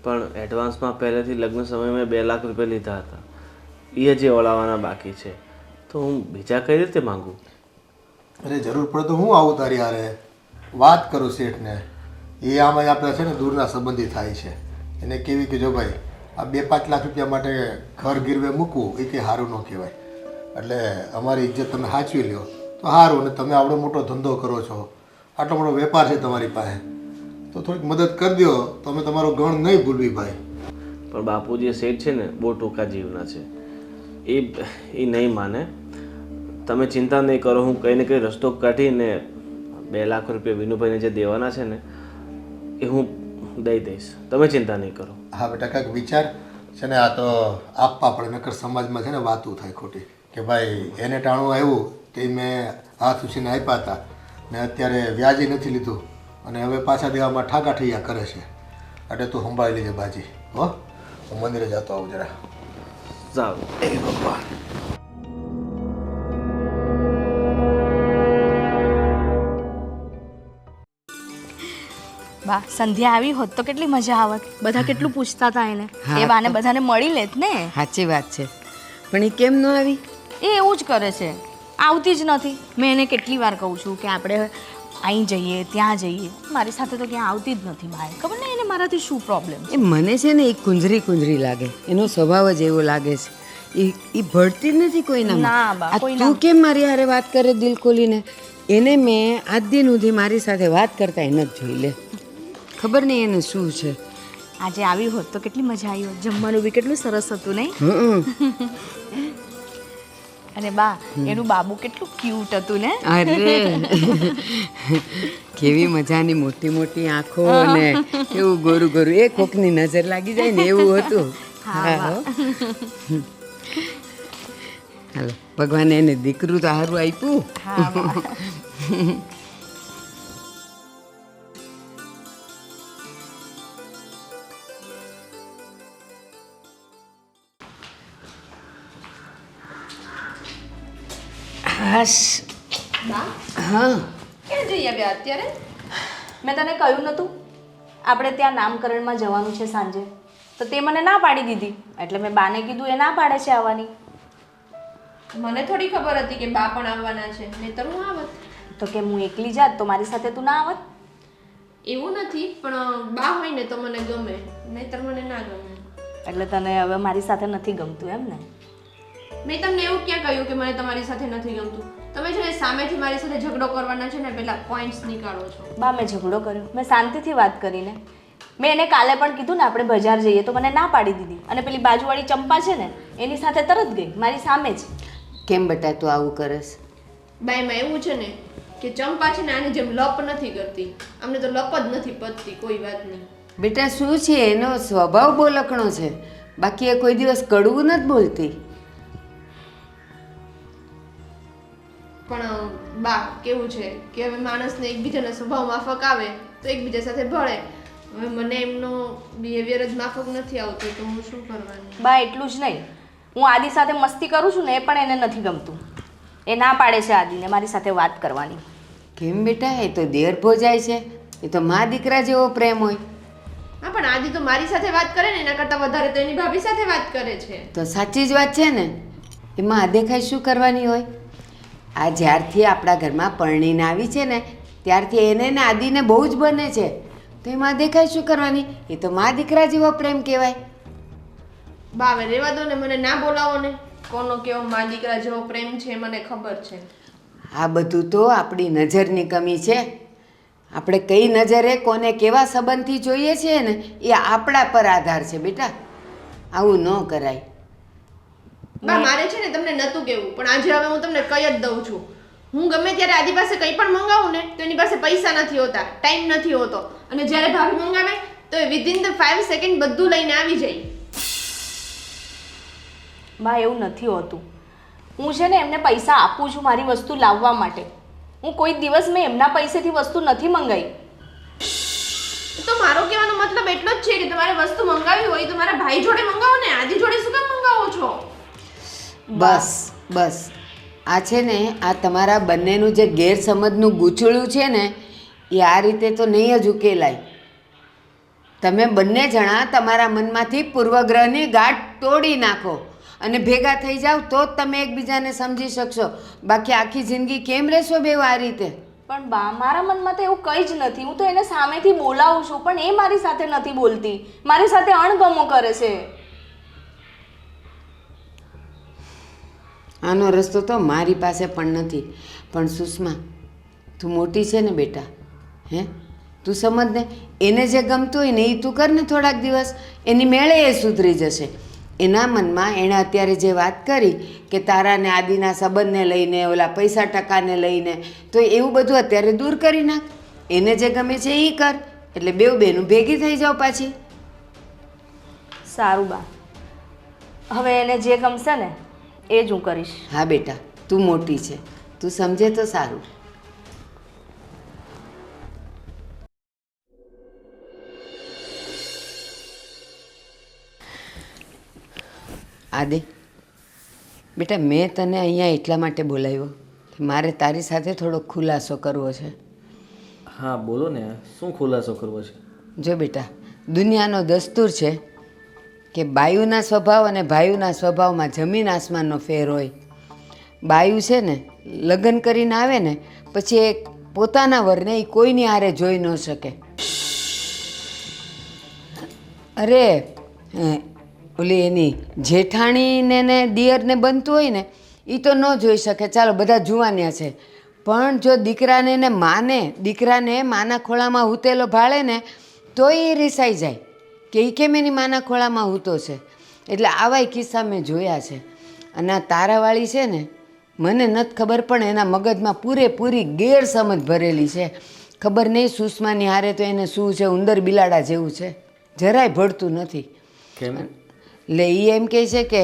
પણ એડવાન્સમાં પહેલેથી લગ્ન સમયે મેં 2 લાખ રૂપિયા લીધા હતા, એ હજી ઓળાવવાના બાકી છે, તો હું બીજા કઈ રીતે માંગું? અરે જરૂર પડે તો હું આવું તારી હારે વાત કરું શેઠને. એ આમાં આપણે છે ને દૂરના સંબંધી થાય છે, એને કેવી કે જો ભાઈ આ 2-5 લાખ રૂપિયા માટે ઘર ગીરવે મૂકવું એ કંઈ સારું ન કહેવાય. એટલે અમારી ઇજ્જત તમે સાચવી લ્યો તો સારું. અને તમે આવડો મોટો ધંધો કરો છો, આટલો મોટો વેપાર છે તમારી પાસે, તો થોડીક મદદ કરી દો. તમે તમારો ગણ નહીં ભૂલવી ભાઈ. પણ બાપુજી શેઠ છે ને બહુ ટૂંકા જીવના છે, એ નહીં માને. તમે ચિંતા નહીં કરો, હું કંઈ ને કંઈ રસ્તો કાઢીને 2 લાખ રૂપિયા વિનુભાઈને જે દેવાના છે ને એ હું દઈ દઈશ, તમે ચિંતા નહીં કરો. હા બેટા, કાંઈક વિચાર છે ને, આ તો આપવા પડે, નકર સમાજમાં છે ને વાતું થાય ખોટી કે ભાઈ એને ટાણું આવ્યું તે મેં હાથ ઉછીને આપ્યા હતા ને અત્યારે વ્યાજે નથી લીધું અને હવે પાછા દેવામાં ઠાકા ઠૈયા કરે છે. એટલે તું સંભાળી લેજે બાજી. હો, હું મંદિરે જતો આવું જરા. સારું. એ ભગવાન. બા સંધ્યા આવી હોત તો કેટલી મજા આવત. બધા કેટલું પૂછતા હતા એને, એ બાને બધાને મળી લેત ને. સાચી વાત છે, પણ એ કેમ ન આવી? એ એવું જ કરે છે, આવતી જ નથી. મેં એને કેટલી વાર કહું છું કે આપણે અહીં જઈએ ત્યાં જઈએ, મારી સાથે તો ક્યાં આવતી જ નથી બહાર. ખબર નહીં એને મારાથી શું પ્રોબ્લેમ. એ મને છે ને એ કુંજરી લાગે, એનો સ્વભાવ જ એવો લાગે છે. એ ભળતી જ નથી કોઈના. ના બા, તું કેમ મારી હારે વાત કરે દિલ ખોલીને? એને મેં આજ દિન સુધી મારી સાથે વાત કરતા એને જ જોઈ લે. ખબર નહીં એને શું છે. આજે આવી હોત તો કેટલી મજા આવી હોત. જમવાનું બી કેટલું સરસ હતું નહીં? અને બા એનું બાબુ કેટલું ક્યુટ હતું ને. અરે કેવી મજાની મોટી મોટી આંખો ને કેવું ગોરું ગોરું, એ કોકની નજર લાગી જાય ને એવું હતું. હા, હાલો, ભગવાને એને દીકરું તો સારું આપ્યું. હા બા. હાશ. હા, ક્યાં જઈ આવ્યા અત્યારે? મેં તને કહ્યું નહોતું આપણે ત્યાં નામકરણમાં જવાનું છે સાંજે, તો તે મને ના પાડી દીધી. એટલે મેં બાને કીધું, એ ના પાડે છે આવવાની. મને થોડી ખબર હતી કે બા પણ આવવાના છે, નહીંતર હું આવત. તો કે હું એકલી જાત તો મારી સાથે તું ના આવત? એવું નથી, પણ બા હોય ને તો મને ગમે, નહીંતર મને ના ગમે. એટલે તને હવે મારી સાથે નથી ગમતું એમ ને? મેં તમને એવું ક્યાં કહ્યું કે મને તમારી સાથે નથી ગમતું? તમે છે ને સામેથી મારી સાથે ઝઘડો કરવાના છે ને પેલા પોઈન્ટ્સ નીકાળો છો. બા મેં ઝઘડો કર્યો? મેં શાંતિથી વાત કરીને. મેં એને કાલે પણ કીધું ને આપણે બજાર જઈએ, તો મને ના પાડી દીધી. અને પેલી બાજુવાળી ચંપા છે ને એની સાથે તરત ગઈ મારી સામે જ. કેમ બેટા તું આવું કરસ? બાઈમાં એવું છે ને કે ચંપા છે ને આની જેમ લપ નથી કરતી, અમને તો લપ જ નથી પતતી કોઈ વાતની. બેટા શું છે, એનો સ્વભાવ બોલકણો છે, બાકી એ કોઈ દિવસ કડવું નથી બોલતી. પણ બા કેવું છે કે હવે માણસને એકબીજાના સ્વભાવ માફક આવે તો એકબીજા સાથે ભળે. હવે મને એમનો બિહેવિયર જ માફક નથી આવતો તો હું શું કરવાની? બા એટલું જ નહીં, હું આદિ સાથે મસ્તી કરું છું ને એ પણ એને નથી ગમતું. એ ના પાડે છે આદિને મારી સાથે વાત કરવાની. કેમ બેટા, એ તો દેર ભોજાય છે, એ તો મા દીકરા જેવો પ્રેમ હોય. હા, પણ આદિ તો મારી સાથે વાત કરે ને એના કરતાં વધારે તો એની ભાભી સાથે વાત કરે છે. તો સાચી જ વાત છે ને, એમાં અદેખાઈ શું કરવાની હોય? આ જ્યારથી આપણા ઘરમાં પરણીને આવી છે ને ત્યારથી એને ને આદિને બહુ જ બને છે, તો એમાં અદેખાઈ શું કરવાની? એ તો મા દીકરા જેવો પ્રેમ કહેવાય. બા હવે રહેવા દો ને, મને ના બોલાવો ને. કોનો કેવો મા દીકરા જેવો પ્રેમ છે મને ખબર છે. આ બધું તો આપણી નજરની કમી છે. આપણે કઈ નજરે કોને કેવા સંબંધથી જોઈએ છીએ ને એ આપણા પર આધાર છે બેટા. આવું ન કરાય. બા મારે છે ને તમને નતું કેવું, પણ આજે હવે હું તમને કહી જ દઉં છું. હું ગમે ત્યારે આદિ પાસે કંઈ પણ મંગાવું ને તો એની પાસે પૈસા નથી હોતા, ટાઈમ નથી હોતો, અને જ્યારે ભાભી મંગાવે તો એ વિધિન ધ 5 સેકન્ડ બધું લઈને આવી જાય. બા એવું નથી હોતું. હું છે ને એમને પૈસા આપું છું મારી વસ્તુ લાવવા માટે. હું કોઈ દિવસ મેં એમના પૈસેથી વસ્તુ નથી મંગાવી. તો મારો કહેવાનો મતલબ એટલો જ છે કે તમારે વસ્તુ મંગાવી હોય તો મારા ભાઈ જોડે મંગાવો ને, આદિ જોડે શું કામ મંગાવો છો? બસ બસ, આ છે ને આ તમારા બંનેનું જે ગેરસમજનું ગૂંચળું છે ને એ આ રીતે તો નહીં જ ઉકેલાય. તમે બંને જણા તમારા મનમાંથી પૂર્વગ્રહની ગાંઠ તોડી નાખો અને ભેગા થઈ જાઓ તો જ તમે એકબીજાને સમજી શકશો. બાકી આખી જિંદગી કેમ રહેશો બેવ આ રીતે? પણ બા મારા મનમાં તો એવું કંઈ જ નથી. હું તો એને સામેથી બોલાવું છું પણ એ મારી સાથે નથી બોલતી, મારી સાથે અણગમો કરે છે. આનો રસ્તો તો મારી પાસે પણ નથી. પણ સુષ્મા, તું મોટી છે ને બેટા, હે તું સમજ ને, એને જે ગમતું હોય ને એ તું કર ને થોડાક દિવસ, એની મેળે એ સુધરી જશે. એના મનમાં એણે અત્યારે જે વાત કરી કે તારા ને આદિના સંબંધને લઈને, ઓલા પૈસા ટકાને લઈને, તો એવું બધું અત્યારે દૂર કરી નાખ. એને જે ગમે છે એ કર, એટલે બેવ બેનું ભેગી થઈ જાઓ પાછી. સારું બા, હવે એને જે ગમશે ને એ જ હું કરીશ. હા બેટા, તું મોટી છે, તું સમજે તો સારું. આદિ બેટા, મેં તને અહીંયા એટલા માટે બોલાવ્યો કે મારે તારી સાથે થોડો ખુલાસો કરવો છે. હા બોલો ને, શું ખુલાસો કરવો છે? જો બેટા, દુનિયાનો દસ્તુર છે કે બાયુના સ્વભાવ અને ભાઈઓના સ્વભાવમાં જમીન આસમાનનો ફેર હોય. બાયુ છે ને લગ્ન કરીને આવે ને પછી એ પોતાના વરને એ કોઈની હારે જોઈ ન શકે. અરે ઓલી એની જેઠાણીને ને દિયરને બનતું હોય ને એ તો ન જોઈ શકે, ચાલો બધા જુવાનિયા છે. પણ જો દીકરાને ને માને, દીકરાને માના ખોળામાં હૂતેલો ભાળે ને તો એ રિસાઈ જાય કે એ કેમ એની માના ખોળામાં હૂતો છે. એટલે આવાય કિસ્સા મેં જોયા છે. અને આ તારાવાળી છે ને, મને નથી ખબર પણ એના મગજમાં પૂરેપૂરી ગેરસમજ ભરેલી છે. ખબર નહીં સુષ્માની હારે તો એને શું છે, ઉંદર બિલાડા જેવું છે, જરાય ભળતું નથી. કેમ? એટલે એ એમ કહે છે કે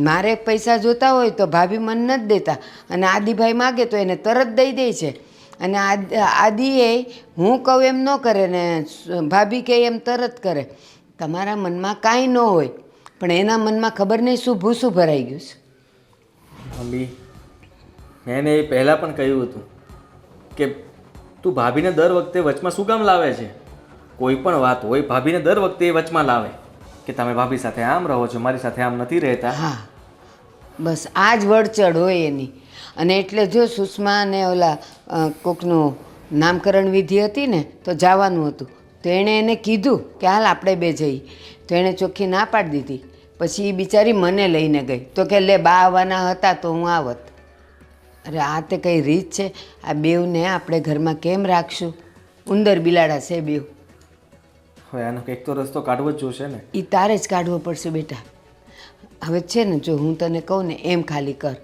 મારે પૈસા જોતા હોય તો ભાભી મન નથી દેતા, અને આદિભાઈ માગે તો એને તરત દઈ દે છે. અને આદિએ હું કહું એમ ન કરે ને ભાભી કહે એમ તરત કરે. તમારા મનમાં કાંઈ ન હોય પણ એના મનમાં ખબર નહીં શું ભૂસું ભરાઈ ગયું છે. મમ્મી, મેં એને એ પહેલાં પણ કહ્યું હતું કે તું ભાભીને દર વખતે વચમાં શું કામ લાવે છે? કોઈ પણ વાત હોય ભાભીને દર વખતે એ વચમાં લાવે કે તમે ભાભી સાથે આમ રહો છો, મારી સાથે આમ નથી રહેતા. હા, બસ આ જ વળચડ હોય એની. અને એટલે જો સુષ્મા અને ઓલા કોકનું નામકરણ વિધિ હતી ને તો જવાનું હતું, તો એણે એને કીધું કે હાલ આપણે બે જઈએ, તો એણે ચોખ્ખી ના પાડી દીધી. પછી એ બિચારી મને લઈને ગઈ તો કે લે બા આવવાના હતા તો હું આવત. અરે આ તે કઈ રીત છે? આ બેવને આપણે ઘરમાં કેમ રાખશું? ઉંદર બિલાડા છે બેવ. હવે આનો કંઈક તો રસ્તો કાઢવો જ જોશે ને. એ તારે જ કાઢવો પડશે બેટા. હવે છે ને, જો હું તને કહું ને એમ ખાલી કર.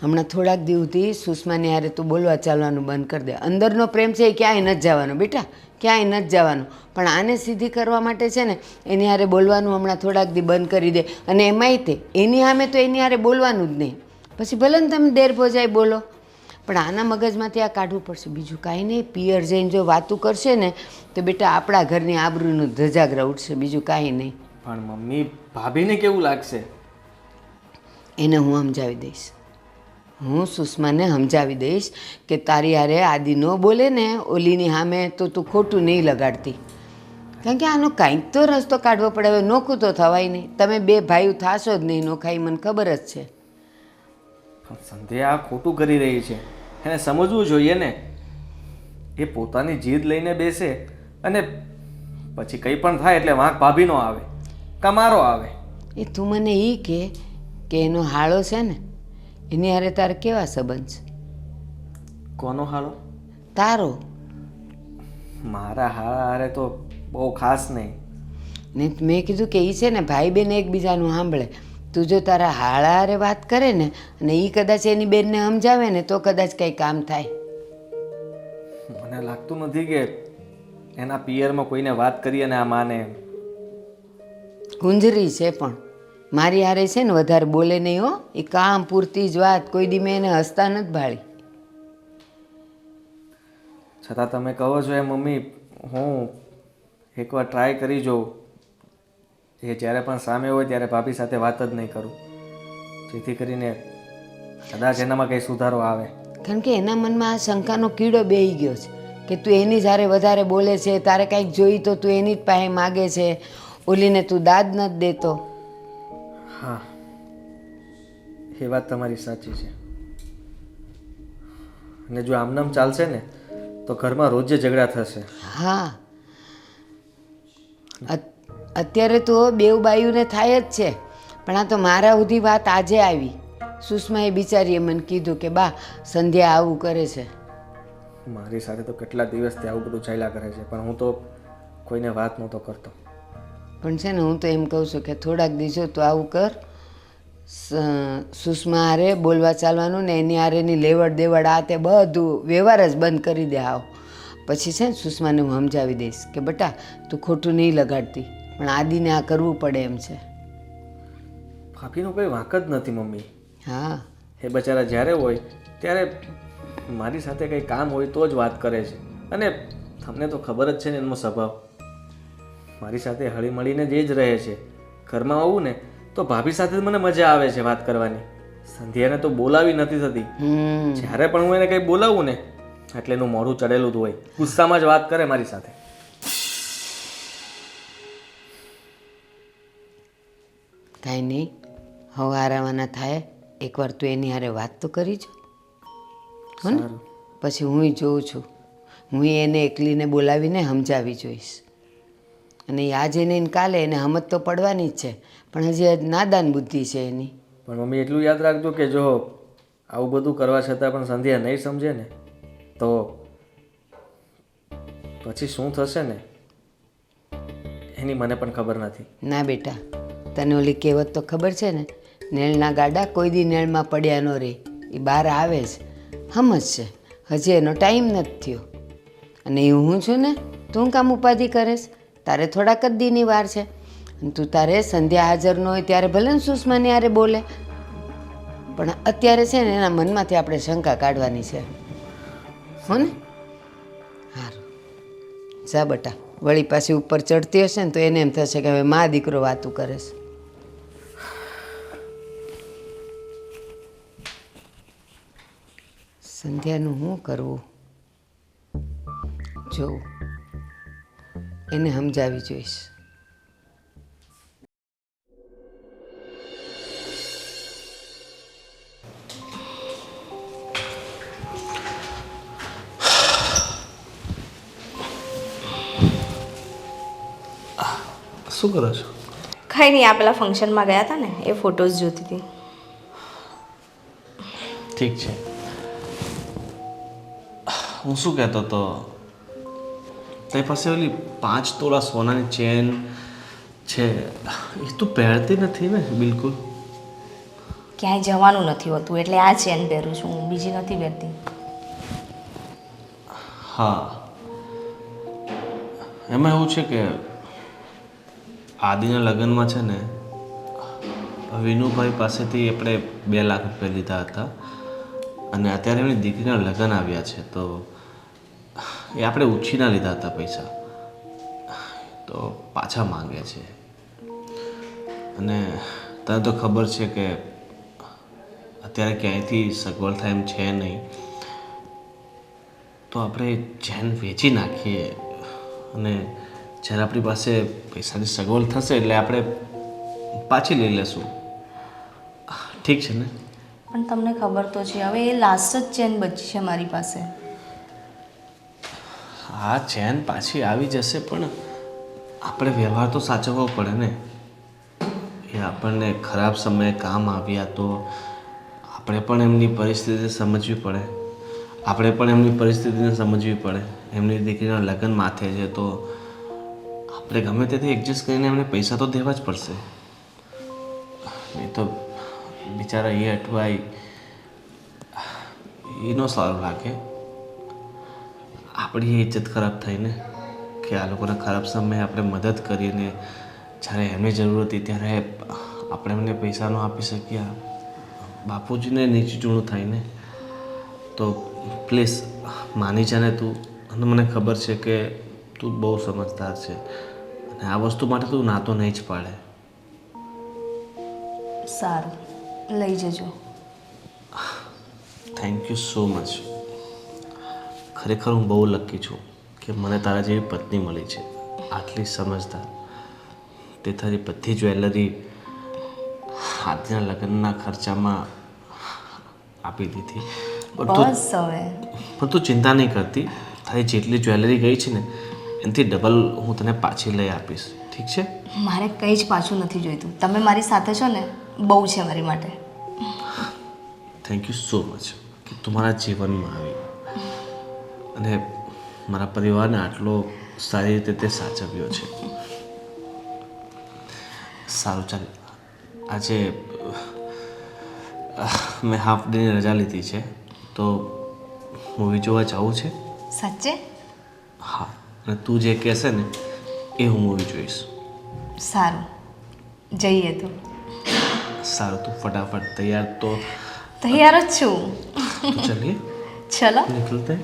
હમણાં થોડાક દિવસથી સુષ્માની હારે તું બોલવા ચાલવાનું બંધ કરી દે. અંદરનો પ્રેમ છે એ ક્યાંય નથી જવાનો બેટા, ક્યાંય નથી જવાનું. પણ આને સીધી કરવા માટે છે ને એની હારે બોલવાનું હમણાં થોડાક દી બંધ કરી દે. અને એમાંય તે એની સામે તો એની હારે બોલવાનું જ નહીં. પછી ભલે ને તમે દેર ભોજાય બોલો, પણ આના મગજમાંથી આ કાઢવું પડશે. બીજું કાંઈ નહીં. પિયર જઈને જો વાતું કરશે ને તો બેટા આપણા ઘરની આબરૂનું ધજાગરા ઉઠશે, બીજું કાંઈ નહીં. પણ મમ્મી, ભાભીને કેવું લાગશે? એને હું સમજાવી દઈશ. હું સુષ્માને સમજાવી દઈશ કે તારી હારે આદિ ન બોલે ને ઓલીની સામે તો તું ખોટું નહીં લગાડતી. કારણ કે આનો કાંઈક તો રસ્તો કાઢવો પડે. હવે નોખું તો થવાય નહીં. તમે બે ભાઈઓ થાશો જ નહીં નોખાઈ, મને ખબર જ છે. સંધ્યા ખોટું કરી રહી છે, એને સમજવું જોઈએ ને. એ પોતાની જીદ લઈને બેસે અને પછી કંઈ પણ થાય એટલે વાંક ભાભીનો આવે કાં મારો આવે. એ તું મને એ કે એનો હાળો છે ને એની હારે તારે કેવા સંબંધ છે? કોનો હાલો? તારો. મારા હારે તો બહુ ખાસ નહીં. ને મેં કીધું કે એ છે ને ભાઈ બેન એકબીજાનું સાંભળે. તું જો તારા હાળા હારે વાત કરે ને અને એ કદાચ એની બેનને સમજાવે ને તો કદાચ કંઈ કામ થાય. મને લાગતું નથી કે એના પિયરમાં કોઈને વાત કરી અને આ માને એમ. ગુંજરી છે પણ મારી હારે છે ને વધારે બોલે નહીં હો. એ કામ પૂરતી જ વાત, કોઈ દી મેં એને હસતા નથી ભાળી. છતાં તમે કહો છો એ મમ્મી, હું એકવાર ટ્રાય કરી જોઉં. એ જ્યારે પણ સામે હોય ત્યારે ભાભી સાથે વાત જ નહીં કરું, જેથી કરીને કદાચ એનામાં કંઈ સુધારો આવે. કારણ કે એના મનમાં આ શંકાનો કીડો બેહી ગયો છે કે તું એની જ્યારે વધારે બોલે છે, તારે કાંઈક જોઈ તો તું એની જ પાસે માગે છે, ઓલીને તું દાદ નથી દેતો. હા, એ વાત તમારી સાચી છે. અને જો આમનામ ચાલશે ને તો ઘરમાં રોજે ઝઘડા થશે. હા, અત્યારે તો બેવ બાયુને થાય જ છે, પણ આ તો મારા સુધી વાત આજે આવી. સુષ્માએ બિચારીએ મને કીધું કે બા સંધ્યા આવું કરે છે. મારી સાથે તો કેટલા દિવસથી આવું બધું ચાલ્યા કરે છે, પણ હું તો કોઈને વાત નહોતો કરતો. પણ છે ને હું તો એમ કહું છું કે થોડાક દિવસો તો આવું કર, સુષ્મા હારે બોલવા ચાલવાનું ને એની હારેની લેવડ દેવડ આ તે બધું વ્યવહાર જ બંધ કરી દે આવ. પછી છે ને સુષ્માને હું સમજાવી દઈશ કે બેટા તું ખોટું નહીં લગાડતી, પણ આદિને આ કરવું પડે એમ છે. ભાભીનો કોઈ વાંક જ નથી મમ્મી. હા, એ બચારા જ્યારે હોય ત્યારે મારી સાથે કંઈ કામ હોય તો જ વાત કરે છે. અને તમને તો ખબર જ છે ને એનો સ્વભાવ. મારી સાથે હળીમળીને જ રહે છે. ઘરમાં આવું ને તો ભાભી સાથે જ મને મજા આવે છે વાત કરવાની. સંધ્યાને તો બોલાવી નથી થતી. જ્યારે પણ હું એને કંઈ બોલાવું ને એટલે એનું મોઢું ચડેલું જ હોય, ગુસ્સામાં જ વાત કરે મારી સાથે. કાંઈ નહીં, હવે આરાવાના થાય એકવાર તું એની હારે વાત તો કરી જો હો ને. પછી હું જોઉં છું, હું એને એકલીને બોલાવીને સમજાવી જોઈશ. અને એ આજે નહીં કાલે એને સમજ તો પડવાની જ છે, પણ હજી નાદાન બુદ્ધિ છે એની. પણ મમ્મી એટલું યાદ રાખજો કે જો આવું બધું કરવા છતાં પણ સંધ્યા નહીં સમજે ને તો પછી શું થશે ને એની મને પણ ખબર નથી. ના બેટા, તને ઓલી કહેવત તો ખબર છે ને, નેળના ગાડા કોઈ દી નેળમાં પડ્યા ન રહે. એ બહાર આવે જ સમજશે, હજી એનો ટાઈમ નથી થયો. અને એ હું છું ને, તું કામ ઉપાધિ કરેશ? તારે થોડાક જ દીની વાર છે. અને તું તારે સંધ્યા હાજર ન હોય ત્યારે ભલે ને સુષ્માની હારે બોલે, પણ અત્યારે છે ને એના મનમાંથી આપણે શંકા કાઢવાની છે, હો ને? સારું, જા બટા. વળી પાછી ઉપર ચડતી હશે ને તો એને એમ થશે કે હવે મા દીકરો વાતું કરે છે. સંધ્યાનું શું કરવું જોઉં, એને સમજાવી જોઈશ. શું કરો છો? કંઈ નહીં, આ પેલા ફંક્શનમાં ગયા હતા ને એ ફોટોઝ જોતી હતી. ઠીક છે. હું શું કહેતો હતો, તારી પાસે ઓલી 5 તોલા સોનાની ચેન છે, એ તું પહેરતી નથી ને બિલકુલ? ક્યાંય જવાનું નથી હોતું એટલે આ ચેન પહેરું છું, હું બીજી નથી પહેરતી. હા, એમાં એવું છે કે આદિના લગ્નમાં છે ને વિનુભાઈ પાસેથી આપણે 2 લાખ રૂપિયા લીધા હતા અને અત્યારે એમની દીકરીના લગ્ન આવ્યા છે તો એ આપણે ઉછીના લીધા હતા પૈસા, તો પાછા માંગે છે. અને તને તો ખબર છે કે અત્યારે ક્યાંયથી સગવડ થાય એમ છે નહીં, તો આપણે ચેન વેચી નાખીએ અને જ્યારે આપણી પાસે પૈસાની સગવડ થશે એટલે આપણે પાછી લઈ લેશું. ઠીક છે ને? પણ તમને ખબર તો છે હવે એ લાસ્ટ જ ચેન બચી છે મારી પાસે. હા, ચેન પાછી આવી જશે પણ આપણે વ્યવહાર તો સાચવવો પડે ને. એ આપણને ખરાબ સમયે કામ આવ્યા તો આપણે પણ એમની પરિસ્થિતિ સમજવી પડે. આપણે પણ એમની પરિસ્થિતિને સમજવી પડે. એમની દીકરીના લગ્ન માથે છે તો આપણે ગમે તેથી એડજસ્ટ કરીને એમને પૈસા તો દેવા જ પડશે. એ તો બિચારા એ અઠવાય એનો સારું લાગે. આપણી ઇજ્જત ખરાબ થાય ને કે આ લોકોના ખરાબ સમયે આપણે મદદ કરીને જ્યારે એમની જરૂર હતી ત્યારે આપણે એમને પૈસા ન આપી શક્યા. બાપુજીને નીચું થાય ને. તો પ્લીઝ માની જા ને તું. અને મને ખબર છે કે તું બહુ સમજદાર છે અને આ વસ્તુ માટે તું ના તો નહીં જ પાડે. સારું, લઈ જજો. Thank you so much. ખરેખર હું બહુ લકી છું કે મને તારા જેવી પત્ની મળી છે, આટલી સમજદાર. તે તારી બધી જ્વેલરી આજના લગ્નના ખર્ચામાં આપી દીધી. બસ હવે પણ તું ચિંતા નહીં કરતી. તારી જેટલી જ્વેલરી ગઈ છે ને એનાથી ડબલ હું તને પાછી લઈ આપીશ. ઠીક છે? મારે કંઈ જ પાછું નથી જોઈતું. તમે મારી સાથે છો ને, બહુ છે મારી માટે. થેન્ક યુ સો મચ કે તું મારા જીવનમાં આવી અને મારા પરિવારને આટલો સારી રીતે તે સાચવ્યો છે. સારું, ચાલ. આજે મેં હાફ ડેની રજા લીધી છે તો મૂવી જોવા જવું છે. સાચે? હા, અને તું જે કહેશે ને એ હું મૂવી જોઈશ. સારું, જઈએ તો. સારું, તું ફટાફટ તૈયાર તો તૈયાર જ છું. તો ચલીએ, ચલો. નીકળતે.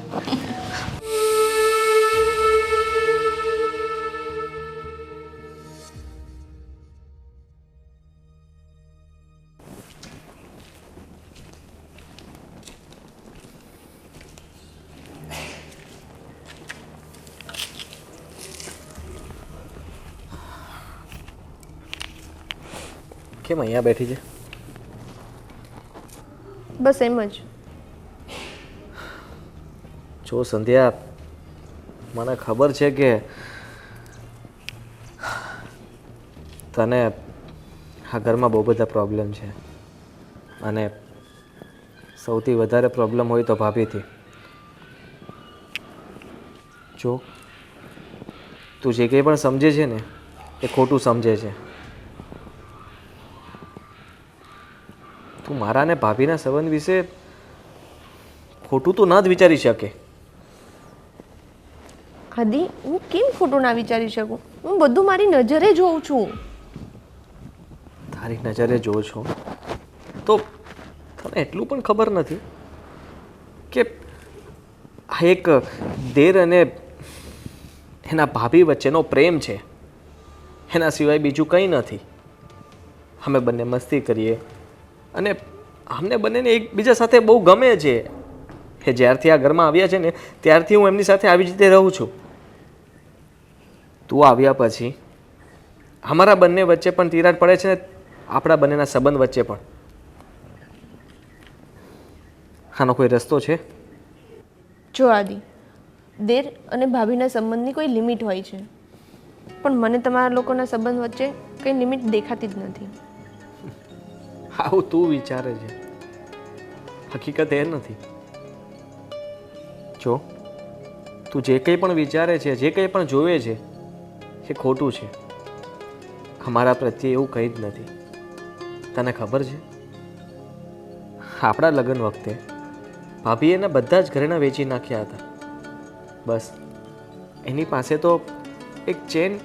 કેમ અહીંયા બેઠી છે? બસ એમ જ. જો સંધ્યા, મને ખબર છે કે તને આ ઘરમાં બહુ બધા પ્રોબ્લેમ છે અને સૌથી વધારે પ્રોબ્લેમ હોય તો ભાભીથી. જો તું જે કંઈ પણ સમજે છે ને એ ખોટું સમજે છે. તું મારા અને ભાભીના સંબંધ વિશે ખોટું તો ના જ વિચારી શકે. આદિ, હું કેમ ખોટું ના વિચારી શકું? હું બધું મારી નજરે જોઉં છું. તારી નજરે જો છો તો તને એટલું પણ ખબર નથી કે આ એક દેર અને એના ભાભી વચ્ચેનો પ્રેમ છે. એના સિવાય બીજું કંઈ નથી. અમે બંને મસ્તી કરીએ અને અમને બંનેને એકબીજા સાથે બહુ ગમે છે. કે જ્યારથી આ ઘરમાં આવ્યા છે ને ત્યારથી હું એમની સાથે આવી રીતે રહું છું. તું આવ્યા પછી અમારા બંને વચ્ચે પણ તિરાડ પડે છે ને આપણા બંનેના સંબંધ વચ્ચે પણ. આનો કોઈ રસ્તો છે? જો આદિ, દેર અને ભાભીના સંબંધની કોઈ લિમિટ હોય છે, પણ મને તમારા લોકોના સંબંધ વચ્ચે કંઈ લિમિટ દેખાતી જ નથી. આવું તું વિચારે છે, હકીકત એ નથી. જો તું જે કંઈ પણ વિચારે છે, જે કંઈ પણ જોવે છે એ ખોટું છે. અમારા પ્રત્યે એવું કંઈ જ નથી. તને ખબર છે, આપણા લગ્ન વખતે ભાભીએ એના બધા જ ઘરેણાં વેચી નાખ્યા હતા. બસ એની પાસે તો એક ચેન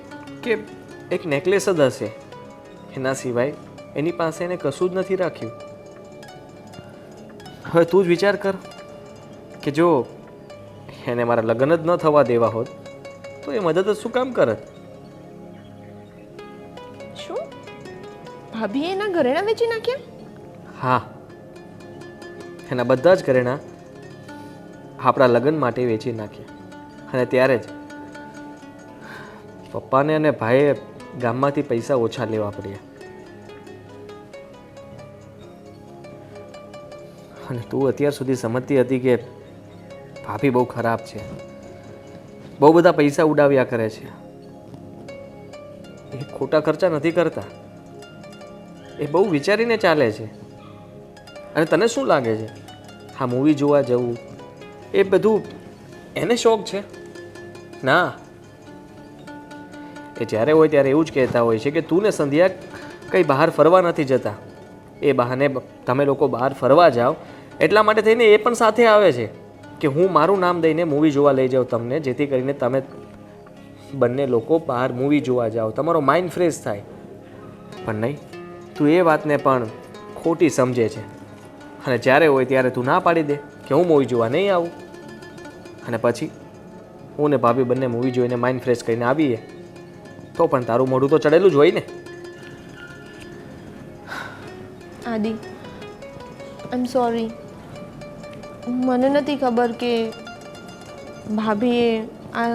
કે એક નેકલેસ જ હશે. એના સિવાય એની પાસે એને કશું જ નથી રાખ્યું. હવે તું જ વિચાર કર કે જો એને મારા લગ્ન જ ન થવા દેવા હોત તો એ મદદ જ શું કામ કરત? શું ભાભીએ એના ઘરેણાં વેચી નાખ્યા? હા, એના બધા જ ઘરેણાં આપણા લગ્ન માટે વેચી નાખ્યા. અને ત્યારે જ પપ્પાને અને ભાઈએ ગામમાંથી પૈસા ઓછા લેવા પડ્યા. અને તું અત્યાર સુધી સમજતી હતી કે ભાભી બહુ ખરાબ છે, બહુ બધા પૈસા ઉડાવ્યા કરે છે. એ ખોટા ખર્ચા નથી કરતા, એ બહુ વિચારીને ચાલે છે. અને તને શું લાગે છે આ મૂવી જોવા જવું એ બધું એને શોખ છે? ના, એ જ્યારે હોય ત્યારે એવું જ કહેતા હોય છે કે તું ને સંધ્યા કંઈ બહાર ફરવા નથી જતા, એ બહાને તમે લોકો બહાર ફરવા જાઓ એટલા માટે થઈને એ પણ સાથે આવે છે કે હું મારું નામ દઈને મૂવી જોવા લઈ જાઉં તમને, જેથી કરીને તમે બંને લોકો બહાર મૂવી જોવા જાઓ, તમારો માઇન્ડ ફ્રેશ થાય. પણ નહીં, તું એ વાતને પણ ખોટી સમજે છે અને જ્યારે હોય ત્યારે તું ના પાડી દે કે હું મૂવી જોવા નહીં આવું. અને પછી હું ને ભાભી બંને મૂવી જોઈને માઇન્ડ ફ્રેશ કરીને આવીએ તો પણ તારું મોઢું તો ચડેલું જ હોય ને. આદિ, આઈ એમ સોરી. મને નથી ખબર કે ભાભીએ આ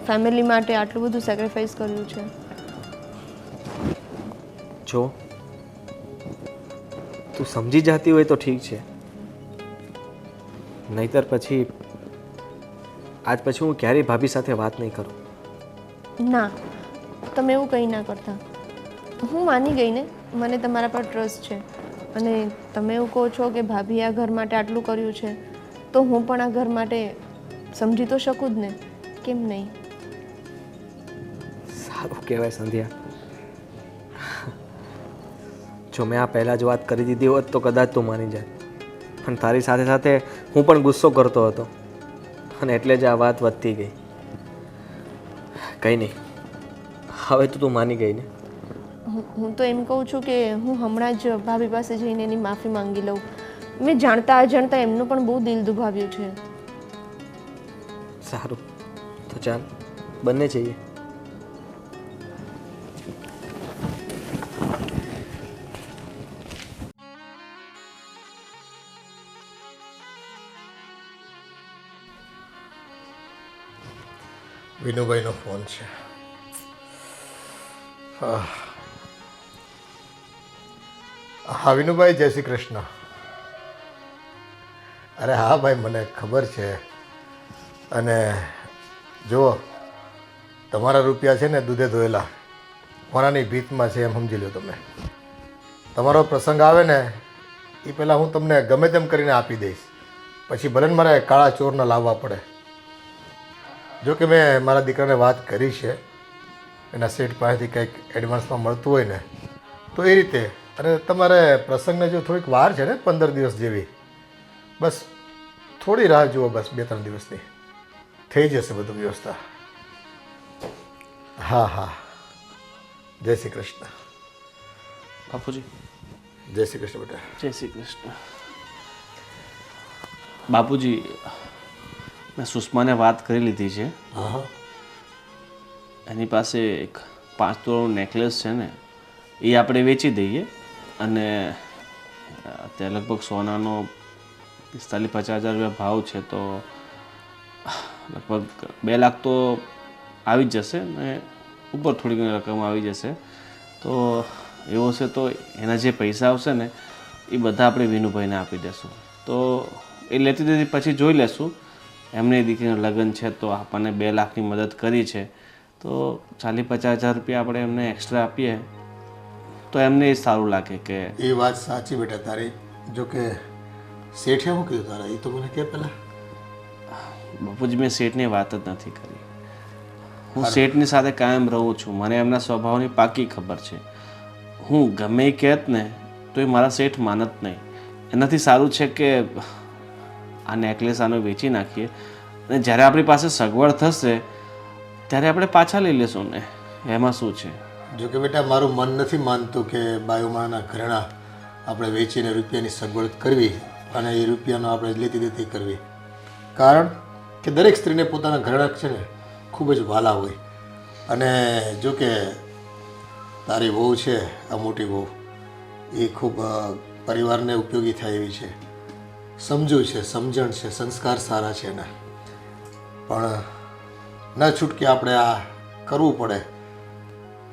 ફેમિલી માટે આટલું બધું સેક્રિફાઈસ કર્યું છે. જો તું સમજી જતી હોય તો ઠીક છે, નહીતર પછી આજ પછી હું ક્યારેય ભાભી સાથે વાત નહીં કરું. ના, તમે એવું કંઈ ના કરતા. હું માની ગઈ ને, મને તમારા પર ટ્રસ્ટ છે. અને તમે એવું કહો છો કે ભાભીએ આ ઘર માટે આટલું કર્યું છે, તો હું પણ આ ઘર માટે સમજી તો શકું જ ને, કેમ નહીં? સારું કહેવાય સંધ્યા. જો મેં આ પહેલાં જ વાત કરી દીધી હોત તો કદાચ તું માની જાય, પણ તારી સાથે સાથે હું પણ ગુસ્સો કરતો હતો અને એટલે જ આ વાત વધતી ગઈ. કંઈ નહીં, હવે તો તું માની ગઈ ને. હું તો એમ કહું છું કે હું હમણાં જ ભાભી પાસે જઈને એની માફી માંગી લઉં. મેં જાણતા અજાણતા એમનું પણ બહુ દિલ દુભાવ્યું છે. સારું, તો ચાલ બંને જઈએ. વિનુભાઈનો ફોન છે. હા વિનુભાઈ, જય શ્રી કૃષ્ણ. અરે હા ભાઈ, મને ખબર છે. અને જુઓ, તમારા રૂપિયા છે ને દૂધે ધોયેલા કોનાની ભીતમાં છે એમ સમજી લો તમે. તમારો પ્રસંગ આવે ને એ પહેલાં હું તમને ગમે તેમ કરીને આપી દઈશ, પછી ભલે ને મારે કાળા ચોરના લાવવા પડે. જો કે મેં મારા દીકરાને વાત કરી છે, એના સેટ પાસેથી કંઈક એડવાન્સમાં મળતું હોય ને તો એ રીતે. અને તમારે પ્રસંગને જો થોડીક વાર છે ને, 15 દિવસ જેવી, બસ થોડી રાહ જુઓ, બસ 2-3 દિવસની થઈ જશે બધું વ્યવસ્થા. હા હા, જય શ્રી કૃષ્ણ. બાપુજી, જય શ્રી કૃષ્ણ બેટા. જય શ્રી કૃષ્ણ. બાપુજી, મેં સુષ્માને વાત કરી લીધી છે. હા હા, એની પાસે એક 5 તોલાનો નેકલેસ છે ને, એ આપણે વેચી દઈએ અને અત્યારે લગભગ સોનાનો 45-50 હજાર રૂપિયા ભાવ છે, તો લગભગ 2 લાખ તો આવી જ જશે ને, ઉપર થોડી ઘણી રકમ આવી જશે. તો એવો છે તો એના જે પૈસા આવશે ને એ બધા આપણે વિનુભાઈને આપી દેશું. તો એ લેતી દેતી પછી જોઈ લેશું. એમની દીકરીનું લગ્ન છે તો આપણને 2 લાખની મદદ કરી છે, તો 40-50 હજાર રૂપિયા આપણે એમને એક્સ્ટ્રા આપીએ તો એમને એ સારું લાગે કે. એ વાત સાચી બેટા તારી. જો કે શેઠે શું કીધું તારા, એ તો મને કે પહેલાં. બાપુજી, મેં શેઠની વાત જ નથી કરી. હું શેઠની સાથે કાયમ રહું છું, મને એમના સ્વભાવની પાકી ખબર છે. હું ગમે એ કહેત ને તો એ મારા શેઠ માનત નહીં. એનાથી સારું છે કે આ નેકલેસ આનો વેચી નાખીએ અને જ્યારે આપણી પાસે સગવડ થશે ત્યારે આપણે પાછા લઈ લેશું ને, એમાં શું છે. જો કે બેટા, મારું મન નથી માનતું કે બાયુમાના ઘરેણા આપણે વેચીને રૂપિયાની સગવડ કરવી અને એ રૂપિયાનો આપણે લેતી દેતી કરવી. કારણ કે દરેક સ્ત્રીને પોતાના ઘરેણા છે ને ખૂબ જ વાલા હોય. અને જો કે તારી વહુ છે, આ મોટી વહુ, એ ખૂબ પરિવારને ઉપયોગી થાય એવી છે, સમજુ છે, સમજણ છે, સંસ્કાર સારા છે એના. પણ ન છૂટકે આપણે આ કરવું પડે.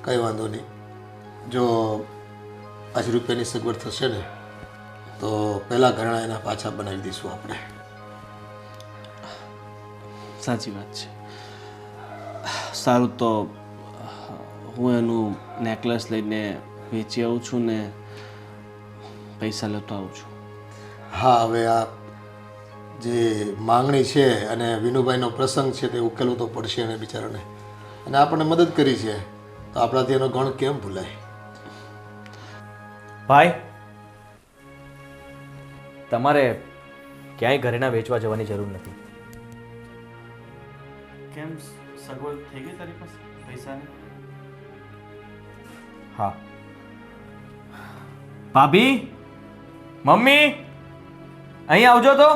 કંઈ વાંધો નહીં, જો આજ રૂપિયાની સગવડ થશે ને તો પહેલાં ઘરેણા એના પાછા બનાવી દઈશું આપણે. સાચી વાત છે. સારું, તો હું એનું નેકલેસ લઈને વેચી આવું છું ને પૈસા લેતો આવું છું. હા, હવે આ જે માંગણી છે અને વિનુભાઈનો પ્રસંગ છે તે ઉકેલવો તો પડશે એને બિચારાને. અને આપણને મદદ કરી છે તો આપણાથી એનો ગણ કેમ ભૂલાય. ભાઈ, તમારે ક્યાંય ઘરેણાં વેચવા જવાની જરૂર નથી. કેમ સગવડ થઈ ગઈ તારી પાસે પૈસાની? હા. ભાભી, મમ્મી, અહીં આવજો તો.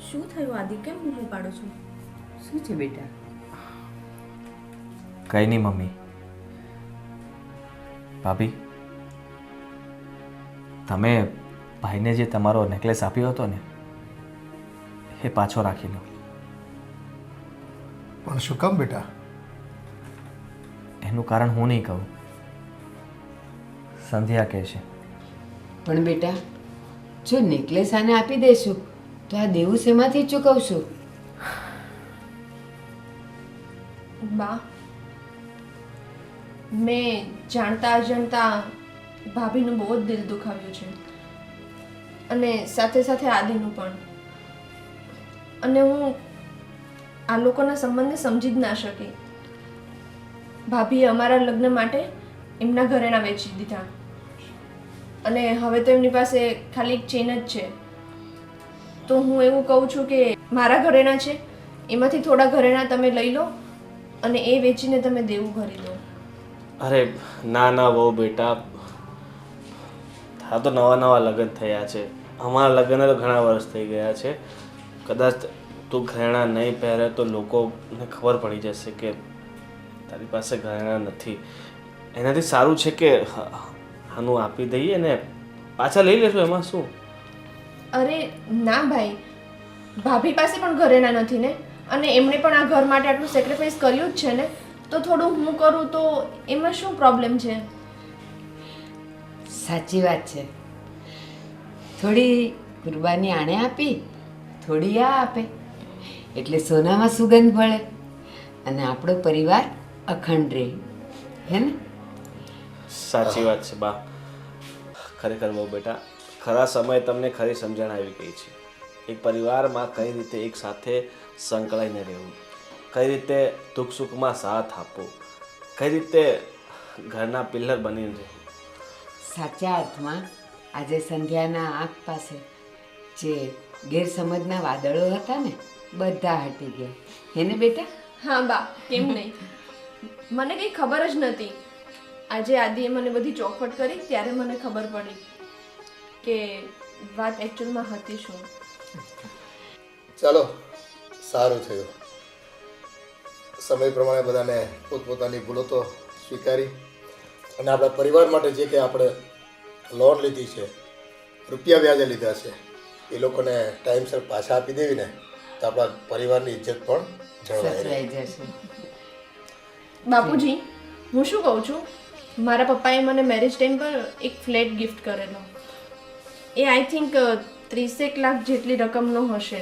શું થયું આદિ, કેમ બૂમો પાડો છો? શું છે બેટા? કંઈ નહીં મમ્મી. ભાભી, તમે ભાઈને જે તમારો નેકલેસ આપ્યો હતો ને એ પાછો રાખી લો. પણ શું કામ બેટા? એનું કારણ હું નહીં કહું, સંધ્યા કહે છે. પણ બેટા, જો નેકલેસ આને આપી દઈશું તો આ દેવું શેમાંથી ચૂકવશું? બા, મેં જાણતા અજાણતા ભાભીનું બહુ જ દિલ દુખાવ્યું છે, અને સાથે સાથે આદિનું પણ. અને હું આ લોકોના સંબંધને સમજી જ ના શકી. ભાભીએ અમારા લગ્ન માટે એમના ઘરેણાં વેચી દીધા, અને હવે તો એમની પાસે ખાલી એક ચેન જ છે. તો હું એવું કહું છું કે મારા ઘરેણાં છે એમાંથી થોડા ઘરેણાં તમે લઈ લો અને એ વેચીને તમે દેવું ભરી દો. અરે ના ના બહુ બેટા, હા તો નવા લગ્ન થયા છે. અમારા લગ્ન તો ઘણા વર્ષ થઈ ગયા છે. કદાચ તું ઘરેણાં નહીં પહેરે તો લોકોને ખબર પડી જશે કે તારી પાસે ઘરેણાં નથી. એનાથી સારું છે કે આનું આપી દઈએ ને પાછા લઈ લેશું, એમાં શું? અરે ના ભાઈ, ભાભી પાસે પણ ઘરેણાં નથી ને, અને એમણે પણ આ ઘર માટે આટલું સેક્રિફાઈસ કર્યું જ છે ને, તો થોડું હું કરું તો એમાં શું પ્રોબ્લેમ છે? સાચી વાત છે. થોડી કુરબાની આણે આપી, થોડી આ આપે, એટલે સોનામાં સુગંધ ભળે અને આપણો પરિવાર અખંડ રહે, હે ને? સાચી વાત છે બા. ખરેખર બહુ બેટા, ખરા સમયે તમને ખરી સમજણ આવી ગઈ છે. એક પરિવારમાં કઈ રીતે એક સાથે સંકળાઈને રહેવું, કઈ રીતે દુઃખ સુખમાં સાથ આપવો, કઈ રીતે ઘરના પિલ્લર બનીને રહેવું. સાચા અર્થમાં આજે સંધ્યાના આંખ પાસે જે ગેરસમજના વાદળો હતા ને, બધા હટી ગયા, હે ને બેટા? હા બા, કેમ નહીં? મને કંઈ ખબર જ નથી. આજે આદિએ મને બધી ચોખવટ કરી ત્યારે મને ખબર પડી કે વાત એકચ્યુઅલમાં હતી શું. ચાલો, સારું થયું. સમય પ્રમાણે બધાને પોતપોતાની ભૂલો તો સ્વીકારી, અને આપણા પરિવાર માટે જે કંઈ આપણે લોન લીધી છે, રૂપિયા વ્યાજે લીધા છે, એ લોકોને ટાઈમસર પાછા આપી દેવી ને તો આપણા પરિવારની ઇજ્જત પણ જળવાઈ રહે. સચવાઈ જશે. બાપુજી, હું શું કહું છું, મારા પપ્પાએ મને મેરેજ ટાઈમ પર એક ફ્લેટ ગિફ્ટ કરેલો. એ આઈ થિંક 30 લાખ જેટલી રકમનો હશે.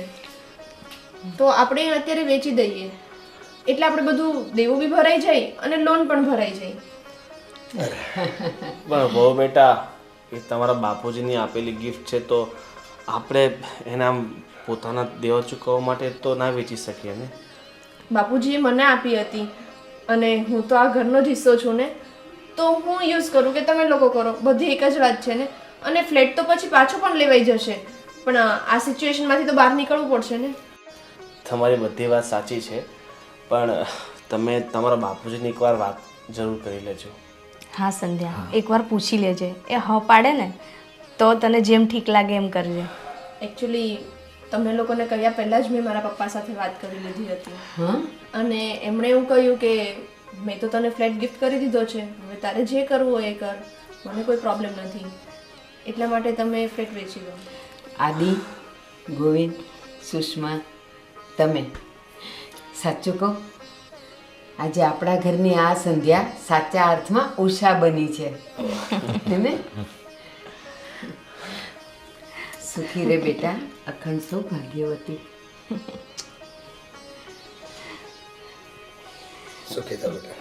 તો આપણે અત્યારે વેચી દઈએ એટલે આપણે બધું દેવું બી ભરાઈ જાય અને લોન પણ ભરાઈ જાય. પણ બહુ બેટા, એ તમારા બાપુજીની આપેલી ગિફ્ટ છે, તો આપણે એના પોતાના દેવા ચૂકવવા માટે તો ના વેચી શકીએ ને. બાપુજીએ મને આપી હતી અને હું તો આ ઘરનો જ હિસ્સો છું ને, તો હું યુઝ કરું કે તમે લોકો કરો, બધી એક જ વાત છે ને. અને ફ્લેટ તો પછી પાછો પણ લેવાઈ જશે, પણ આ સિચ્યુએશનમાંથી તો બહાર નીકળવું પડશે ને. તમારી બધી વાત સાચી છે, પણ તમે તમારા બાપુજીની એકવાર વાત જરૂર કરી લેજો. હા સંધ્યા, એકવાર પૂછી લેજે. એ હ પાડે ને તો તને જેમ ઠીક લાગે એમ કરજે. એકચ્યુઅલી તમને લોકોને કહ્યા પહેલાં જ મેં મારા પપ્પા સાથે વાત કરી લીધી હતી, હા, અને એમણે એવું કહ્યું કે મેં તો તને ફ્લેટ ગિફ્ટ કરી દીધો છે, હવે તારે જે કરવું હોય એ કર, મને કોઈ પ્રોબ્લેમ નથી. એટલા માટે તમે ફ્લેટ વેચી દો. આદિ, ગોવિંદ, સુષ્મા, તમે સાચું કહો, આજે આપણા ઘરની આ સંધ્યા સાચા અર્થમાં ઉષા બની છે, હે ને? સુખી રે બેટા, અખંડ સૌભાગ્યવતી. સુખી થા બેટા.